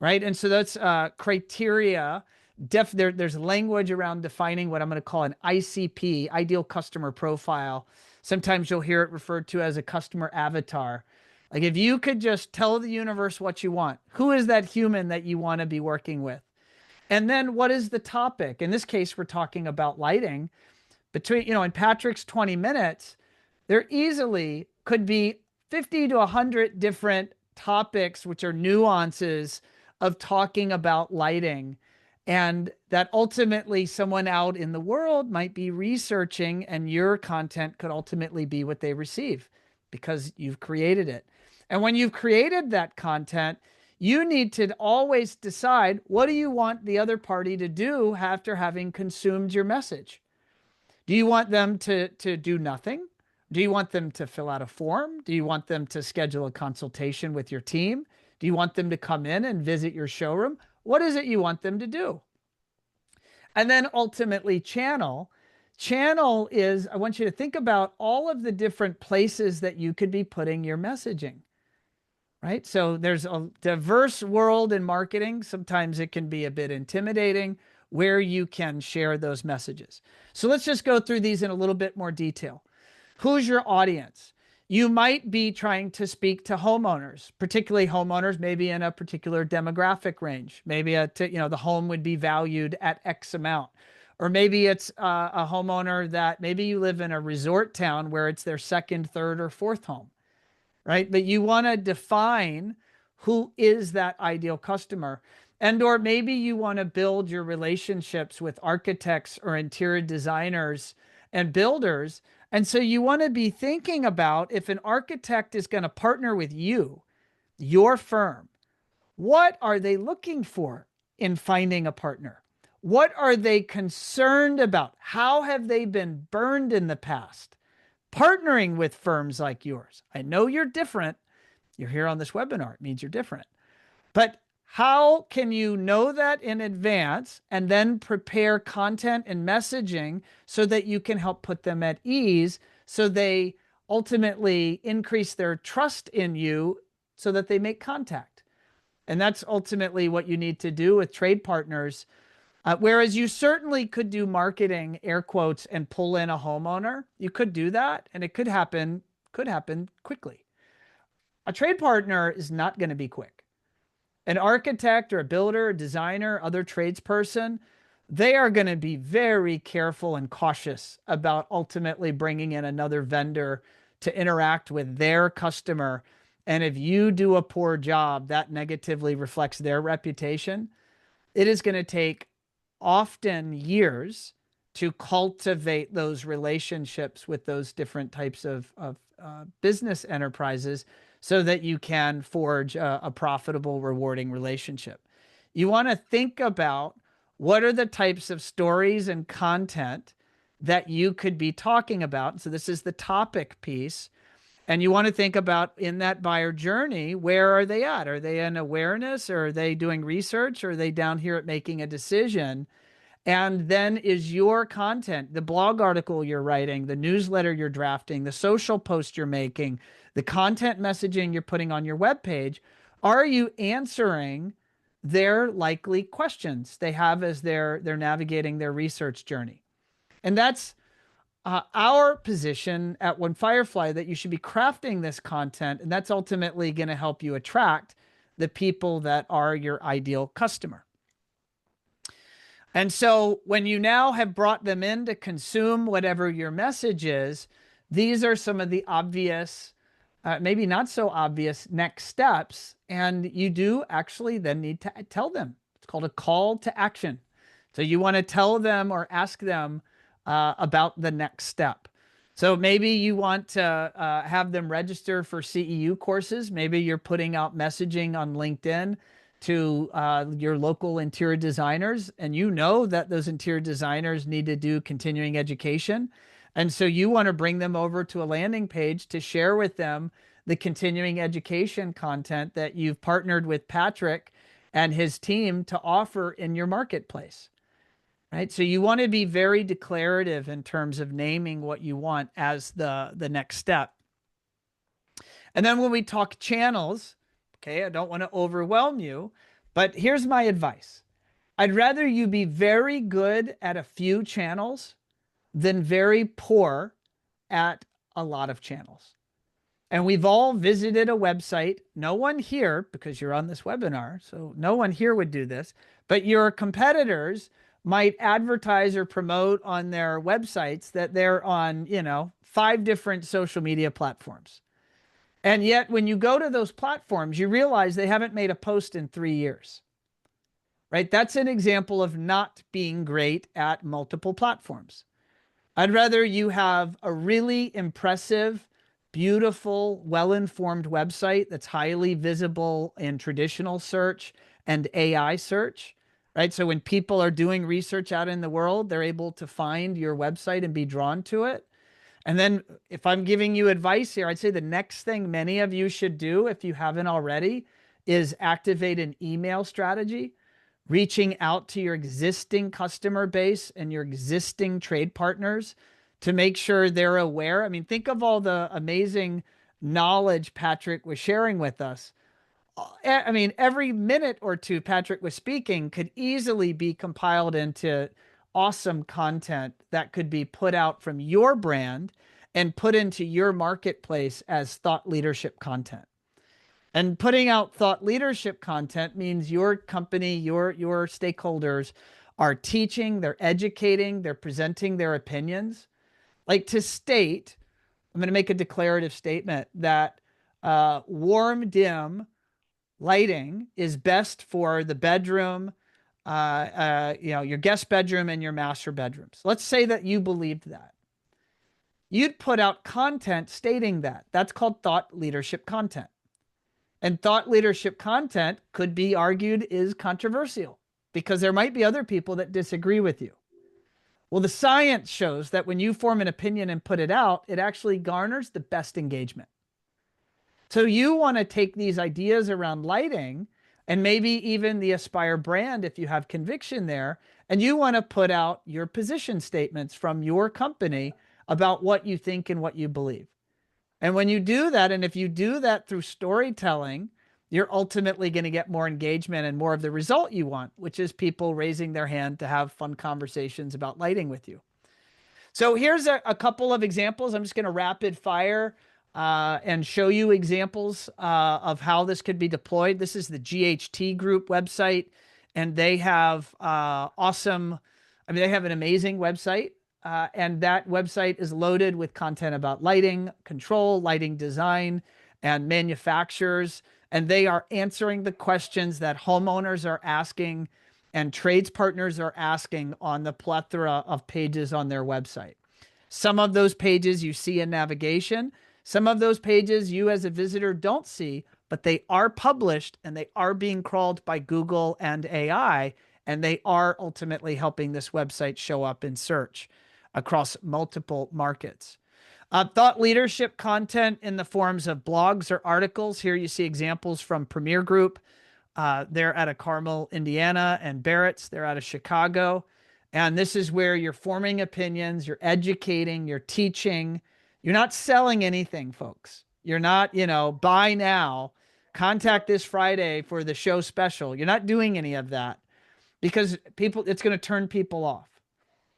Speaker 1: right? And so that's criteria. There's language around defining what I'm going to call an ICP, ideal customer profile. Sometimes you'll hear it referred to as a customer avatar. Like if you could just tell the universe what you want, who is that human that you want to be working with? And then what is the topic? In this case, we're talking about lighting. Between, in Patrick's 20 minutes, there easily could be 50 to 100 different topics, which are nuances of talking about lighting. And that ultimately someone out in the world might be researching, and your content could ultimately be what they receive because you've created it. And when you've created that content, you need to always decide, what do you want the other party to do after having consumed your message? Do you want them to do nothing? Do you want them to fill out a form? Do you want them to schedule a consultation with your team? Do you want them to come in and visit your showroom? What is it you want them to do? And then ultimately channel. Channel is, I want you to think about all of the different places that you could be putting your messaging, right? So there's a diverse world in marketing. Sometimes it can be a bit intimidating where you can share those messages. So let's just go through these in a little bit more detail. Who's your audience? You might be trying to speak to homeowners, particularly homeowners maybe in a particular demographic range. Maybe the home would be valued at X amount. Or maybe it's a homeowner that maybe you live in a resort town where it's their second, third, or fourth home, right? But you want to define who is that ideal customer. And or maybe you want to build your relationships with architects or interior designers and builders. And so you want to be thinking about, if an architect is going to partner with you, your firm, what are they looking for in finding a partner? What are they concerned about? How have they been burned in the past? Partnering with firms like yours. I know you're different. You're here on this webinar. It means you're different. But how can you know that in advance and then prepare content and messaging so that you can help put them at ease, so they ultimately increase their trust in you so that they make contact? And that's ultimately what you need to do with trade partners. Whereas you certainly could do marketing, air quotes, and pull in a homeowner. You could do that, and it could happen quickly. A trade partner is not going to be quick. An architect or a builder, a designer, other tradesperson, they are going to be very careful and cautious about ultimately bringing in another vendor to interact with their customer. And if you do a poor job, that negatively reflects their reputation. It is going to take often years to cultivate those relationships with those different types of business enterprises so that you can forge a profitable, rewarding relationship. You want to think about, what are the types of stories and content that you could be talking about? So this is the topic piece. And you want to think about, in that buyer journey, where are they at? Are they in awareness, or are they doing research, or are they down here at making a decision? And then is your content, the blog article you're writing, the newsletter you're drafting, the social post you're making, the content messaging you're putting on your webpage, are you answering their likely questions they have as they're navigating their research journey? And that's our position at One Firefly, that you should be crafting this content, and that's ultimately going to help you attract the people that are your ideal customer. And so when you now have brought them in to consume whatever your message is, these are some of the obvious, maybe not so obvious next steps. And you do actually then need to tell them. It's called a call to action. So you want to tell them or ask them about the next step. So maybe you want to have them register for CEU courses. Maybe you're putting out messaging on LinkedIn to your local interior designers, and you know that those interior designers need to do continuing education. And so you want to bring them over to a landing page to share with them the continuing education content that you've partnered with Patrick and his team to offer in your marketplace, right? So you want to be very declarative in terms of naming what you want as the next step. And then when we talk channels, okay, I don't want to overwhelm you, but here's my advice. I'd rather you be very good at a few channels than very poor at a lot of channels. And we've all visited a website. No one here, because you're on this webinar, so no one here would do this, but your competitors might advertise or promote on their websites that they're on, 5 different social media platforms. And yet when you go to those platforms, you realize they haven't made a post in 3 years, right? That's an example of not being great at multiple platforms. I'd rather you have a really impressive, beautiful, well-informed website that's highly visible in traditional search and AI search, right? So when people are doing research out in the world, they're able to find your website and be drawn to it. And then if I'm giving you advice here, I'd say the next thing many of you should do, if you haven't already, is activate an email strategy, reaching out to your existing customer base and your existing trade partners to make sure they're aware. I mean, think of all the amazing knowledge Patrick was sharing with us. I mean, every minute or two Patrick was speaking could easily be compiled into awesome content that could be put out from your brand and put into your marketplace as thought leadership content. And putting out thought leadership content means your company, your stakeholders are teaching, they're educating, they're presenting their opinions. Like to state, I'm going to make a declarative statement that warm, dim lighting is best for the bedroom, your guest bedroom and your master bedrooms. Let's say that you believed that. You'd put out content stating that. That's called thought leadership content. And thought leadership content could be argued is controversial because there might be other people that disagree with you. Well, the science shows that when you form an opinion and put it out, it actually garners the best engagement. So you want to take these ideas around lighting and maybe even the Aspire brand, if you have conviction there, and you want to put out your position statements from your company about what you think and what you believe. And when you do that, and if you do that through storytelling, you're ultimately going to get more engagement and more of the result you want, which is people raising their hand to have fun conversations about lighting with you. So here's a couple of examples. I'm just going to rapid fire and show you examples of how this could be deployed. This is the GHT Group website, and they have they have an amazing website. And that website is loaded with content about lighting control, lighting design, and manufacturers. And they are answering the questions that homeowners are asking and trades partners are asking on the plethora of pages on their website. Some of those pages you see in navigation. Some of those pages you as a visitor don't see, but they are published and they are being crawled by Google and AI, and they are ultimately helping this website show up in search across multiple markets. Thought leadership content in the forms of blogs or articles. Here you see examples from Premier Group. They're out of Carmel, Indiana, and Barrett's. They're out of Chicago. And this is where you're forming opinions, you're educating, you're teaching. You're not selling anything, folks. You're not, buy now, contact this Friday for the show special. You're not doing any of that because it's going to turn people off.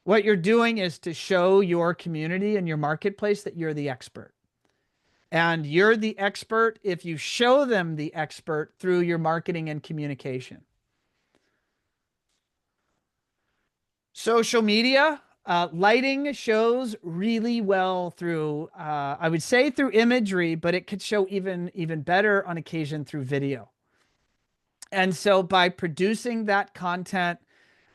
Speaker 1: What you're doing is to show your community and your marketplace that you're the expert. And you're the expert if you show them the expert through your marketing and communication. Social media, lighting shows really well through, I would say through imagery, but it could show even better on occasion through video. And so by producing that content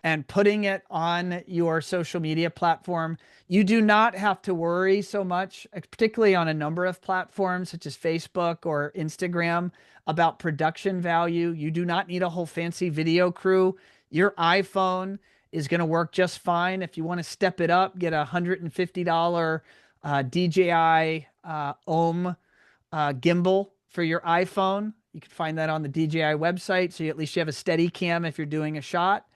Speaker 1: and putting it on your social media platform, you do not have to worry so much, particularly on a number of platforms such as Facebook or Instagram, about production value. You do not need a whole fancy video crew. Your iPhone is going to work just fine. If you want to step it up, get a $150 DJI Ohm gimbal for your iPhone. You can find that on the DJI website. So at least you have a steady cam if you're doing a shot.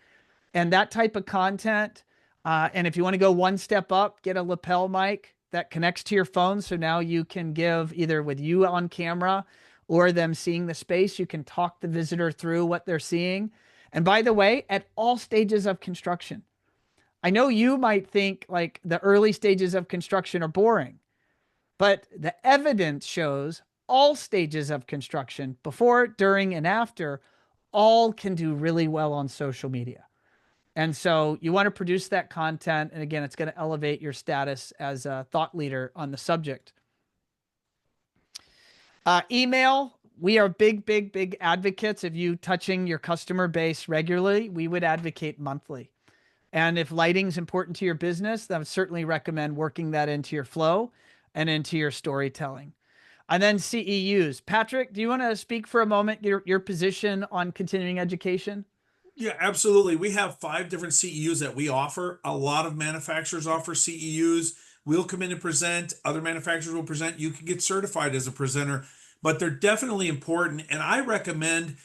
Speaker 1: And that type of content. And if you want to go one step up, get a lapel mic that connects to your phone. So now you can give, either with you on camera or them seeing the space, you can talk the visitor through what they're seeing. And by the way, at all stages of construction, I know you might think like the early stages of construction are boring, but the evidence shows all stages of construction, before, during, and after, all can do really well on social media. And so you want to produce that content. And again, it's going to elevate your status as a thought leader on the subject. Email. We are big advocates of you touching your customer base regularly. We would advocate monthly. And if lighting's important to your business, then I would certainly recommend working that into your flow and into your storytelling. And then CEUs. Patrick, do you want to speak for a moment, your position on continuing education?
Speaker 3: Yeah, absolutely. We have 5 different CEUs that we offer. A lot of manufacturers offer CEUs. We'll come in and present. Other manufacturers will present. You can get certified as a presenter, but they're definitely important. And I recommend,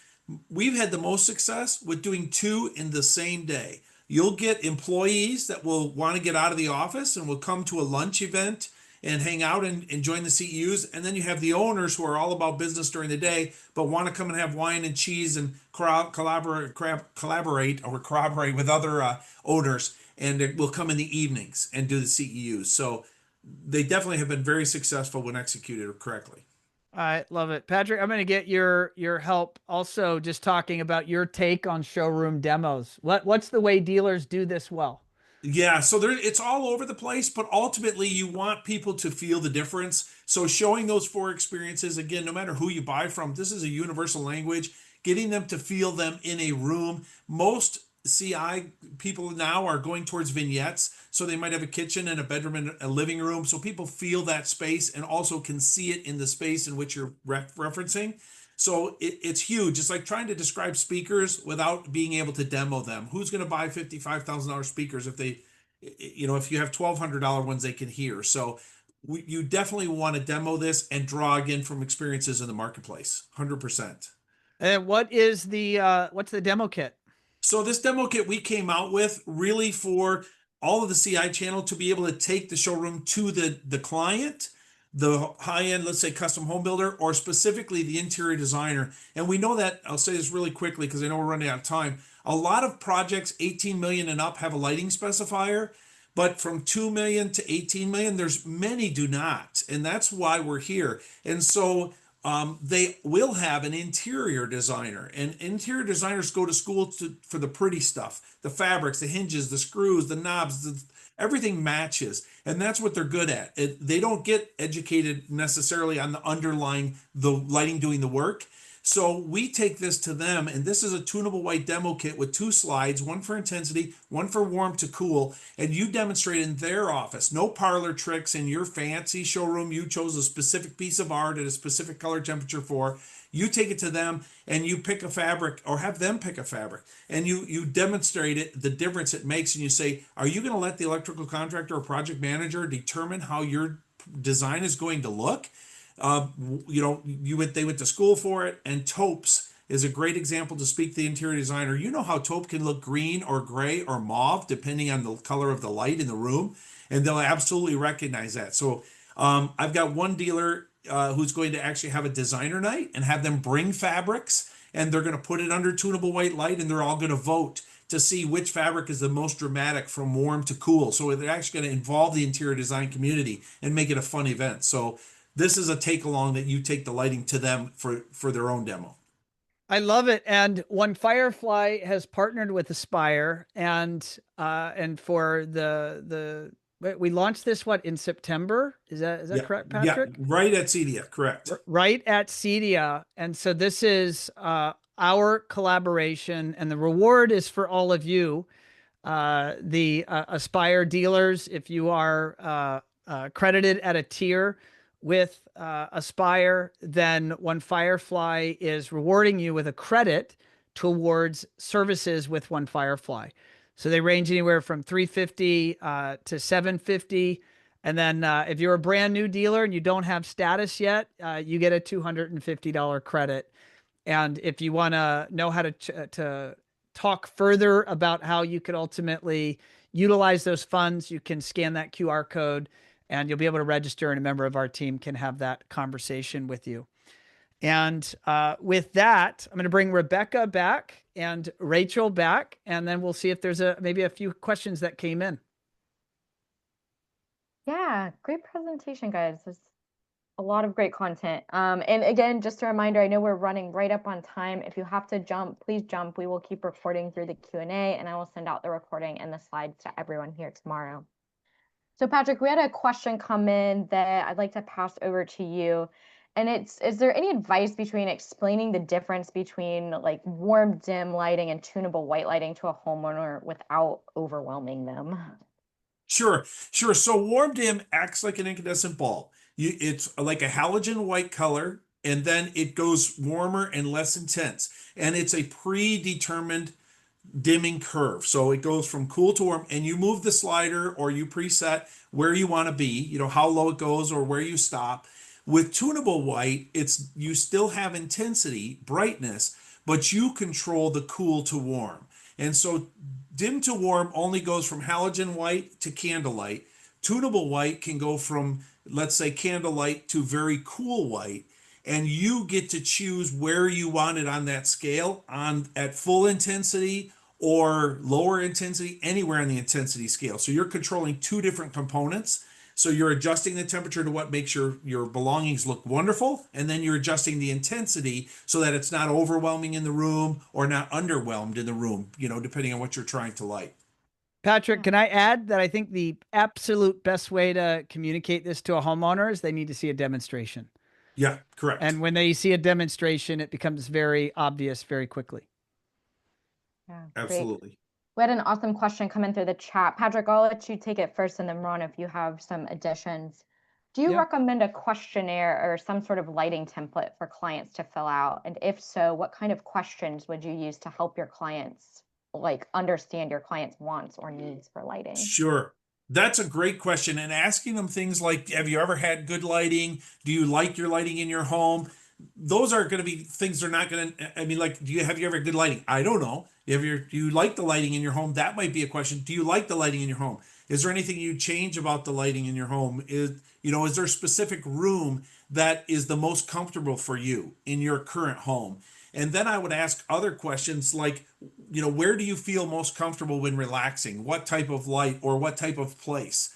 Speaker 3: we've had the most success with doing 2 in the same day. You'll get employees that will want to get out of the office and will come to a lunch event and hang out and join the CEUs. And then you have the owners who are all about business during the day, but want to come and have wine and cheese and collaborate or corroborate with other owners. And will come in the evenings and do the CEUs. So they definitely have been very successful when executed correctly.
Speaker 1: I love it. Patrick, I'm going to get your help also, just talking about your take on showroom demos. What's the way dealers do this well?
Speaker 3: Yeah, so it's all over the place, but ultimately you want people to feel the difference. So showing those 4 experiences, again, no matter who you buy from, this is a universal language, getting them to feel them in a room. Most CI people now are going towards vignettes. So they might have a kitchen and a bedroom and a living room. So people feel that space and also can see it in the space in which you're referencing. So it's huge. It's like trying to describe speakers without being able to demo them. Who's going to buy $55,000 speakers if they, if you have $1,200 ones they can hear? So you definitely want to demo this and draw again from experiences in the marketplace. 100%.
Speaker 1: And what's the demo kit?
Speaker 3: So this demo kit we came out with really for all of the CI channel to be able to take the showroom to the client, the high-end, let's say custom home builder, or specifically the interior designer. And we know that, I'll say this really quickly because I know we're running out of time. A lot of projects 18 million and up have a lighting specifier, but from 2 million to 18 million, there's many do not. And that's why we're here. And so they will have an interior designer, and interior designers go to school for the pretty stuff, the fabrics, the hinges, the screws, the knobs, everything matches. And that's what they're good at. They don't get educated necessarily on the underlying, the lighting doing the work. So we take this to them, and this is a tunable white demo kit with 2 slides, one for intensity, one for warm to cool, and you demonstrate in their office. No parlor tricks in your fancy showroom you chose a specific piece of art at a specific color temperature for. You take it to them and you pick a fabric, or have them pick a fabric, and you demonstrate it, the difference it makes, and you say, are you going to let the electrical contractor or project manager determine how your design is going to look? They went to school for it, and taupes is a great example to speak to the interior designer. You know how taupe can look green or gray or mauve depending on the color of the light in the room, and they'll absolutely recognize that. So I've got one dealer who's going to actually have a designer night and have them bring fabrics, and they're going to put it under tunable white light, and they're all going to vote to see which fabric is the most dramatic from warm to cool. So they're actually going to involve the interior design community and make it a fun event. So this is a take along that you take the lighting to them for their own demo.
Speaker 1: I love it. And One Firefly has partnered with Aspire, and for we launched this in September. Is that correct, Patrick?
Speaker 3: Yeah, right at CEDIA, correct.
Speaker 1: Right at CEDIA. And so this is our collaboration, and the reward is for all of you, the Aspire dealers. If you are credited at a tier with Aspire, then One Firefly is rewarding you with a credit towards services with One Firefly. So they range anywhere from 350 to 750. And then if you're a brand new dealer and you don't have status yet, you get a $250 credit. And if you want to know how to talk further about how you could ultimately utilize those funds, you can scan that QR code and you'll be able to register, and a member of our team can have that conversation with you. And with that, I'm going to bring Rebecca back and Rachel back, and then we'll see if there's maybe a few questions that came in.
Speaker 2: Yeah, great presentation, guys. There's a lot of great content. And again, just a reminder, I know we're running right up on time. If you have to jump, please jump. We will keep recording through the Q&A, and I will send out the recording and the slides to everyone here tomorrow. So Patrick, we had a question come in that I'd like to pass over to you. And it's, is there any advice between explaining the difference between like warm, dim lighting and tunable white lighting to a homeowner without overwhelming them?
Speaker 3: Sure, sure. So warm dim acts like an incandescent bulb. It's like a halogen white color, and then it goes warmer and less intense. And it's a predetermined dimming curve. So it goes from cool to warm, and you move the slider or you preset where you want to be, how low it goes or where you stop. With tunable white, it's you still have intensity, brightness, but you control the cool to warm. And so dim to warm only goes from halogen white to candlelight. Tunable white can go from, let's say, candlelight to very cool white. And you get to choose where you want it on that scale, at full intensity or lower intensity, anywhere on the intensity scale. So you're controlling two different components. So you're adjusting the temperature to what makes your belongings look wonderful, and then you're adjusting the intensity so that it's not overwhelming in the room or not underwhelmed in the room, depending on what you're trying to light.
Speaker 1: Patrick, can I add that I think the absolute best way to communicate this to a homeowner is they need to see a demonstration.
Speaker 3: Yeah, correct.
Speaker 1: And when they see a demonstration, it becomes very obvious very quickly.
Speaker 2: Yeah,
Speaker 3: absolutely.
Speaker 2: Great. We had an awesome question come in through the chat. Patrick, I'll let you take it first, and then Ron, if you have some additions. Do you recommend a questionnaire or some sort of lighting template for clients to fill out? And if so, what kind of questions would you use to help your clients understand your clients' wants or needs for lighting?
Speaker 3: Sure. That's a great question. And asking them things like, have you ever had good lighting? Do you like your lighting in your home? Those are going to be things they're not going to, have you ever had good lighting? I don't know. Do you like the lighting in your home? That might be a question. Do you like the lighting in your home? Is there anything you change about the lighting in your home? Is there a specific room that is the most comfortable for you in your current home? And then I would ask other questions like, where do you feel most comfortable when relaxing? What type of light or what type of place?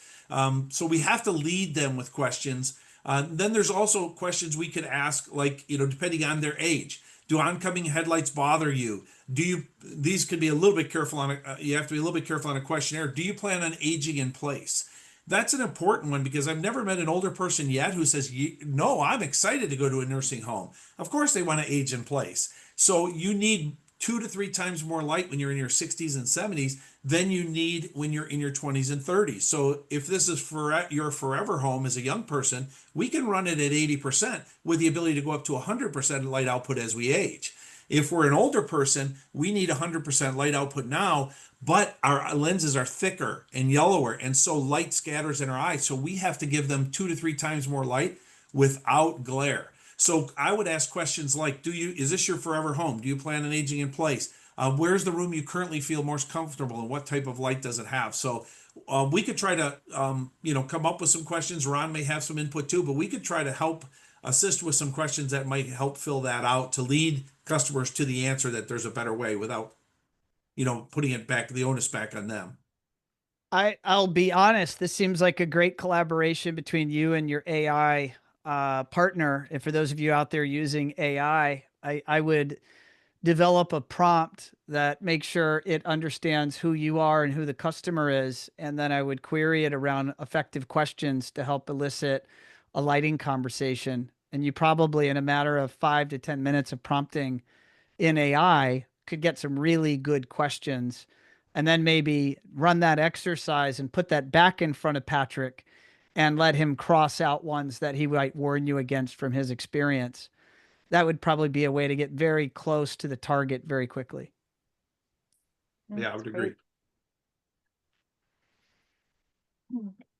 Speaker 3: So we have to lead them with questions. Then there's also questions we could ask, like, depending on their age. Do oncoming headlights bother you? These could be a little bit careful you have to be a little bit careful on a questionnaire. Do you plan on aging in place? That's an important one because I've never met an older person yet who says, no, I'm excited to go to a nursing home. Of course they want to age in place. So you need 2 to 3 times more light when you're in your 60s and 70s than you need when you're in your 20s and 30s. So if this is for your forever home as a young person, we can run it at 80% with the ability to go up to 100% light output as we age. If we're an older person, we need 100% light output now, but our lenses are thicker and yellower, and so light scatters in our eyes. So we have to give them 2 to 3 times more light without glare. So I would ask questions like, is this your forever home? Do you plan on aging in place? Where's the room you currently feel most comfortable, and what type of light does it have? So we could try to, come up with some questions. Ron may have some input too, but we could try to help assist with some questions that might help fill that out to lead customers to the answer that there's a better way without, putting the onus back on them.
Speaker 1: I'll be honest, this seems like a great collaboration between you and your AI partner. And for those of you out there using AI, I would develop a prompt that makes sure it understands who you are and who the customer is. And then I would query it around effective questions to help elicit a lighting conversation. And you probably, in a matter of 5 to 10 minutes of prompting in AI, could get some really good questions. And then maybe run that exercise and put that back in front of Patrick and let him cross out ones that he might warn you against from his experience. That would probably be a way to get very close to the target very quickly.
Speaker 3: Yeah, I would agree.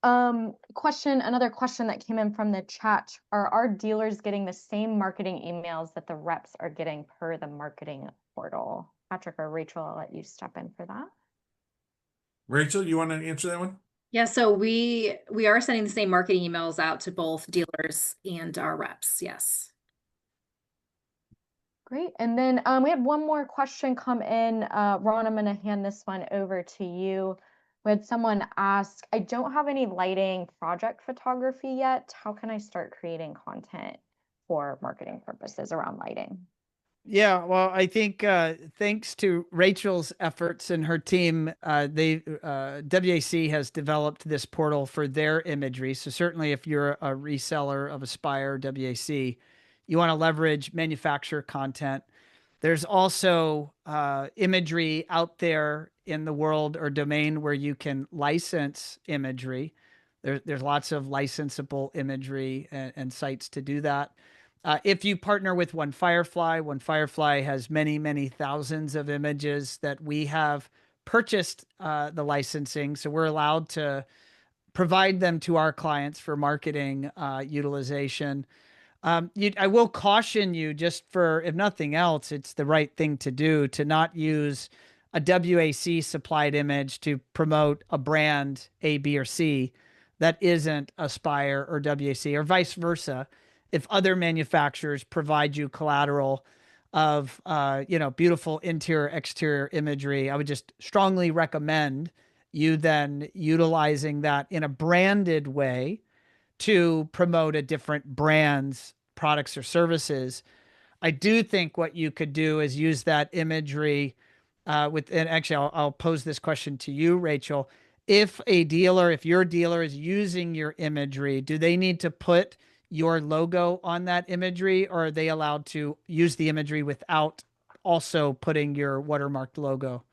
Speaker 2: Another question that came in from the chat. Are our dealers getting the same marketing emails that the reps are getting per the marketing portal? Patrick or Rachel, I'll let you step in for that.
Speaker 3: Rachel, you want to answer that one?
Speaker 4: Yeah, so we are sending the same marketing emails out to both dealers and our reps. Yes.
Speaker 2: Great. And then we had one more question come in. Ron, I'm going to hand this one over to you. We had someone ask, I don't have any lighting project photography yet. How can I start creating content for marketing purposes around lighting?
Speaker 1: Yeah, well, I think thanks to Rachel's efforts and her team, WAC has developed this portal for their imagery. So certainly, if you're a reseller of Aspire WAC, you want to leverage manufacturer content. There's also imagery out there in the world or domain where you can license imagery. There's lots of licensable imagery and sites to do that. If you partner with One Firefly has many, many thousands of images that we have purchased the licensing. So we're allowed to provide them to our clients for marketing utilization. I will caution you, just for, if nothing else, it's the right thing to do to not use a WAC supplied image to promote a brand A, B, or C that isn't Aspire or WAC, or vice versa. If other manufacturers provide you collateral of, beautiful interior, exterior imagery, I would just strongly recommend you then utilizing that in a branded way to promote a different brand's products or services. I do think what you could do is use that imagery and actually, I'll pose this question to you, Rachel. If your dealer is using your imagery, do they need to put your logo on that imagery, or are they allowed to use the imagery without also putting your watermarked logo?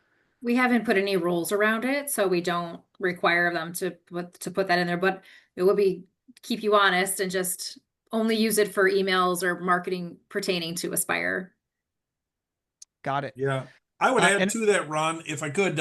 Speaker 4: We haven't put any rules around it, so we don't require them to put that in there, but it would be keep you honest and just only use it for emails or marketing pertaining to Aspire.
Speaker 1: Got it.
Speaker 3: Yeah. I would add
Speaker 1: And
Speaker 3: to that, Ron, if I could,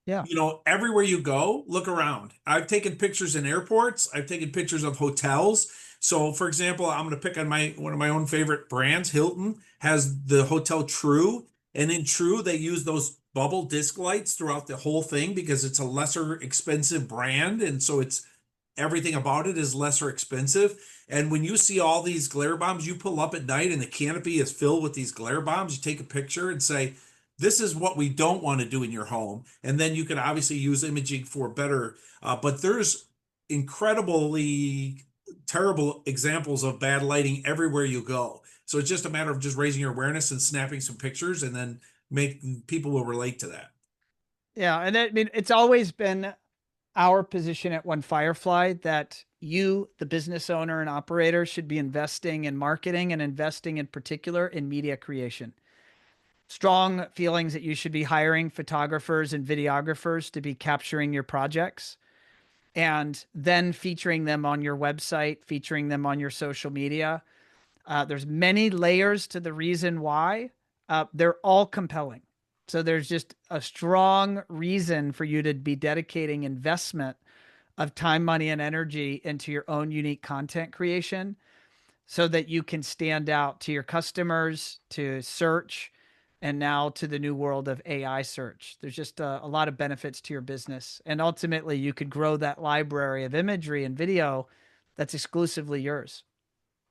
Speaker 1: yeah,
Speaker 3: everywhere you go, look around. I've taken pictures in airports. I've taken pictures of hotels. So, for example, I'm going to pick on one of my own favorite brands. Hilton has the Hotel True, and in True they use those bubble disc lights throughout the whole thing because it's a lesser expensive brand, and so it's everything about it is lesser expensive. And when you see all these glare bombs, you pull up at night and the canopy is filled with these glare bombs. You take a picture and say, this is what we don't want to do in your home. And then you can obviously use imaging for better. But there's incredibly terrible examples of bad lighting everywhere you go. So it's just a matter of just raising your awareness and snapping some pictures, and then people will relate to that.
Speaker 1: yeah, and it's always been our position at One Firefly that you, the business owner and operator, should be investing in marketing and investing in particular in media creation. Strong feelings that you should be hiring photographers and videographers to be capturing your projects and then featuring them on your website, featuring them on your social media. There's many layers to the reason why. They're all compelling. So there's just a strong reason for you to be dedicating investment of time, money, and energy into your own unique content creation so that you can stand out to your customers, to search, and now to the new world of AI search. There's just a lot of benefits to your business. And ultimately, you could grow that library of imagery and video that's exclusively yours.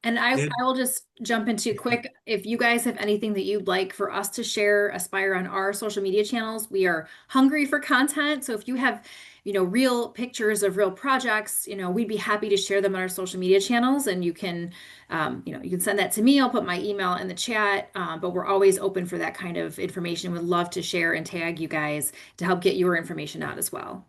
Speaker 4: And I
Speaker 3: And
Speaker 4: will just jump into quick. If you guys have anything that you'd like for us to share, Aspire on our social media channels, we are hungry for content. So if you have, real pictures of real projects, we'd be happy to share them on our social media channels. And you can, you can send that to me. I'll put my email in the chat. But we're always open for that kind of information. Would love to share and tag you guys to help get your information out as well.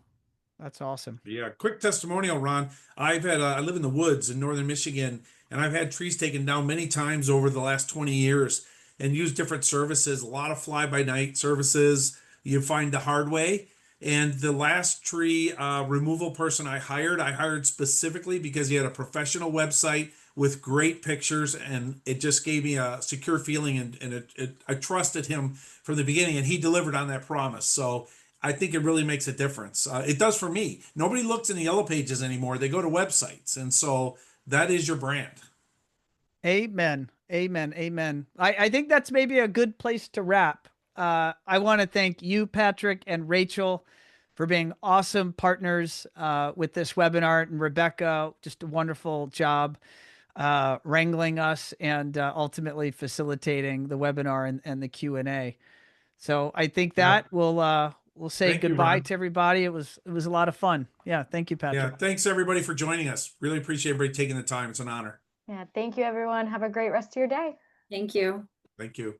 Speaker 1: That's awesome.
Speaker 3: yeah, quick testimonial, Ron. I live in the woods in northern Michigan, and I've had trees taken down many times over the last 20 years and used different services, a lot of fly-by-night services you find the hard way. And the last tree removal person I hired specifically because he had a professional website with great pictures, and it just gave me a secure feeling, and I trusted him from the beginning, and he delivered on that promise. So I think it really makes a difference. It does for me. Nobody looks in the yellow pages anymore. They go to websites. And so that is your brand.
Speaker 1: Amen. Amen. Amen. I think that's maybe a good place to wrap. I want to thank you, Patrick and Rachel, for being awesome partners with this webinar, and Rebecca, just a wonderful job wrangling us and ultimately facilitating the webinar and the Q&A. So I think that we'll say
Speaker 3: Thank you,
Speaker 1: goodbye
Speaker 3: Ron.
Speaker 1: to everybody. It was a lot of fun. Yeah, thank you, Patrick.
Speaker 3: Yeah, thanks everybody for joining us. Really appreciate everybody taking the time. It's an honor.
Speaker 2: Yeah, thank you, everyone. Have a great rest of your day.
Speaker 4: Thank you.
Speaker 3: Thank you.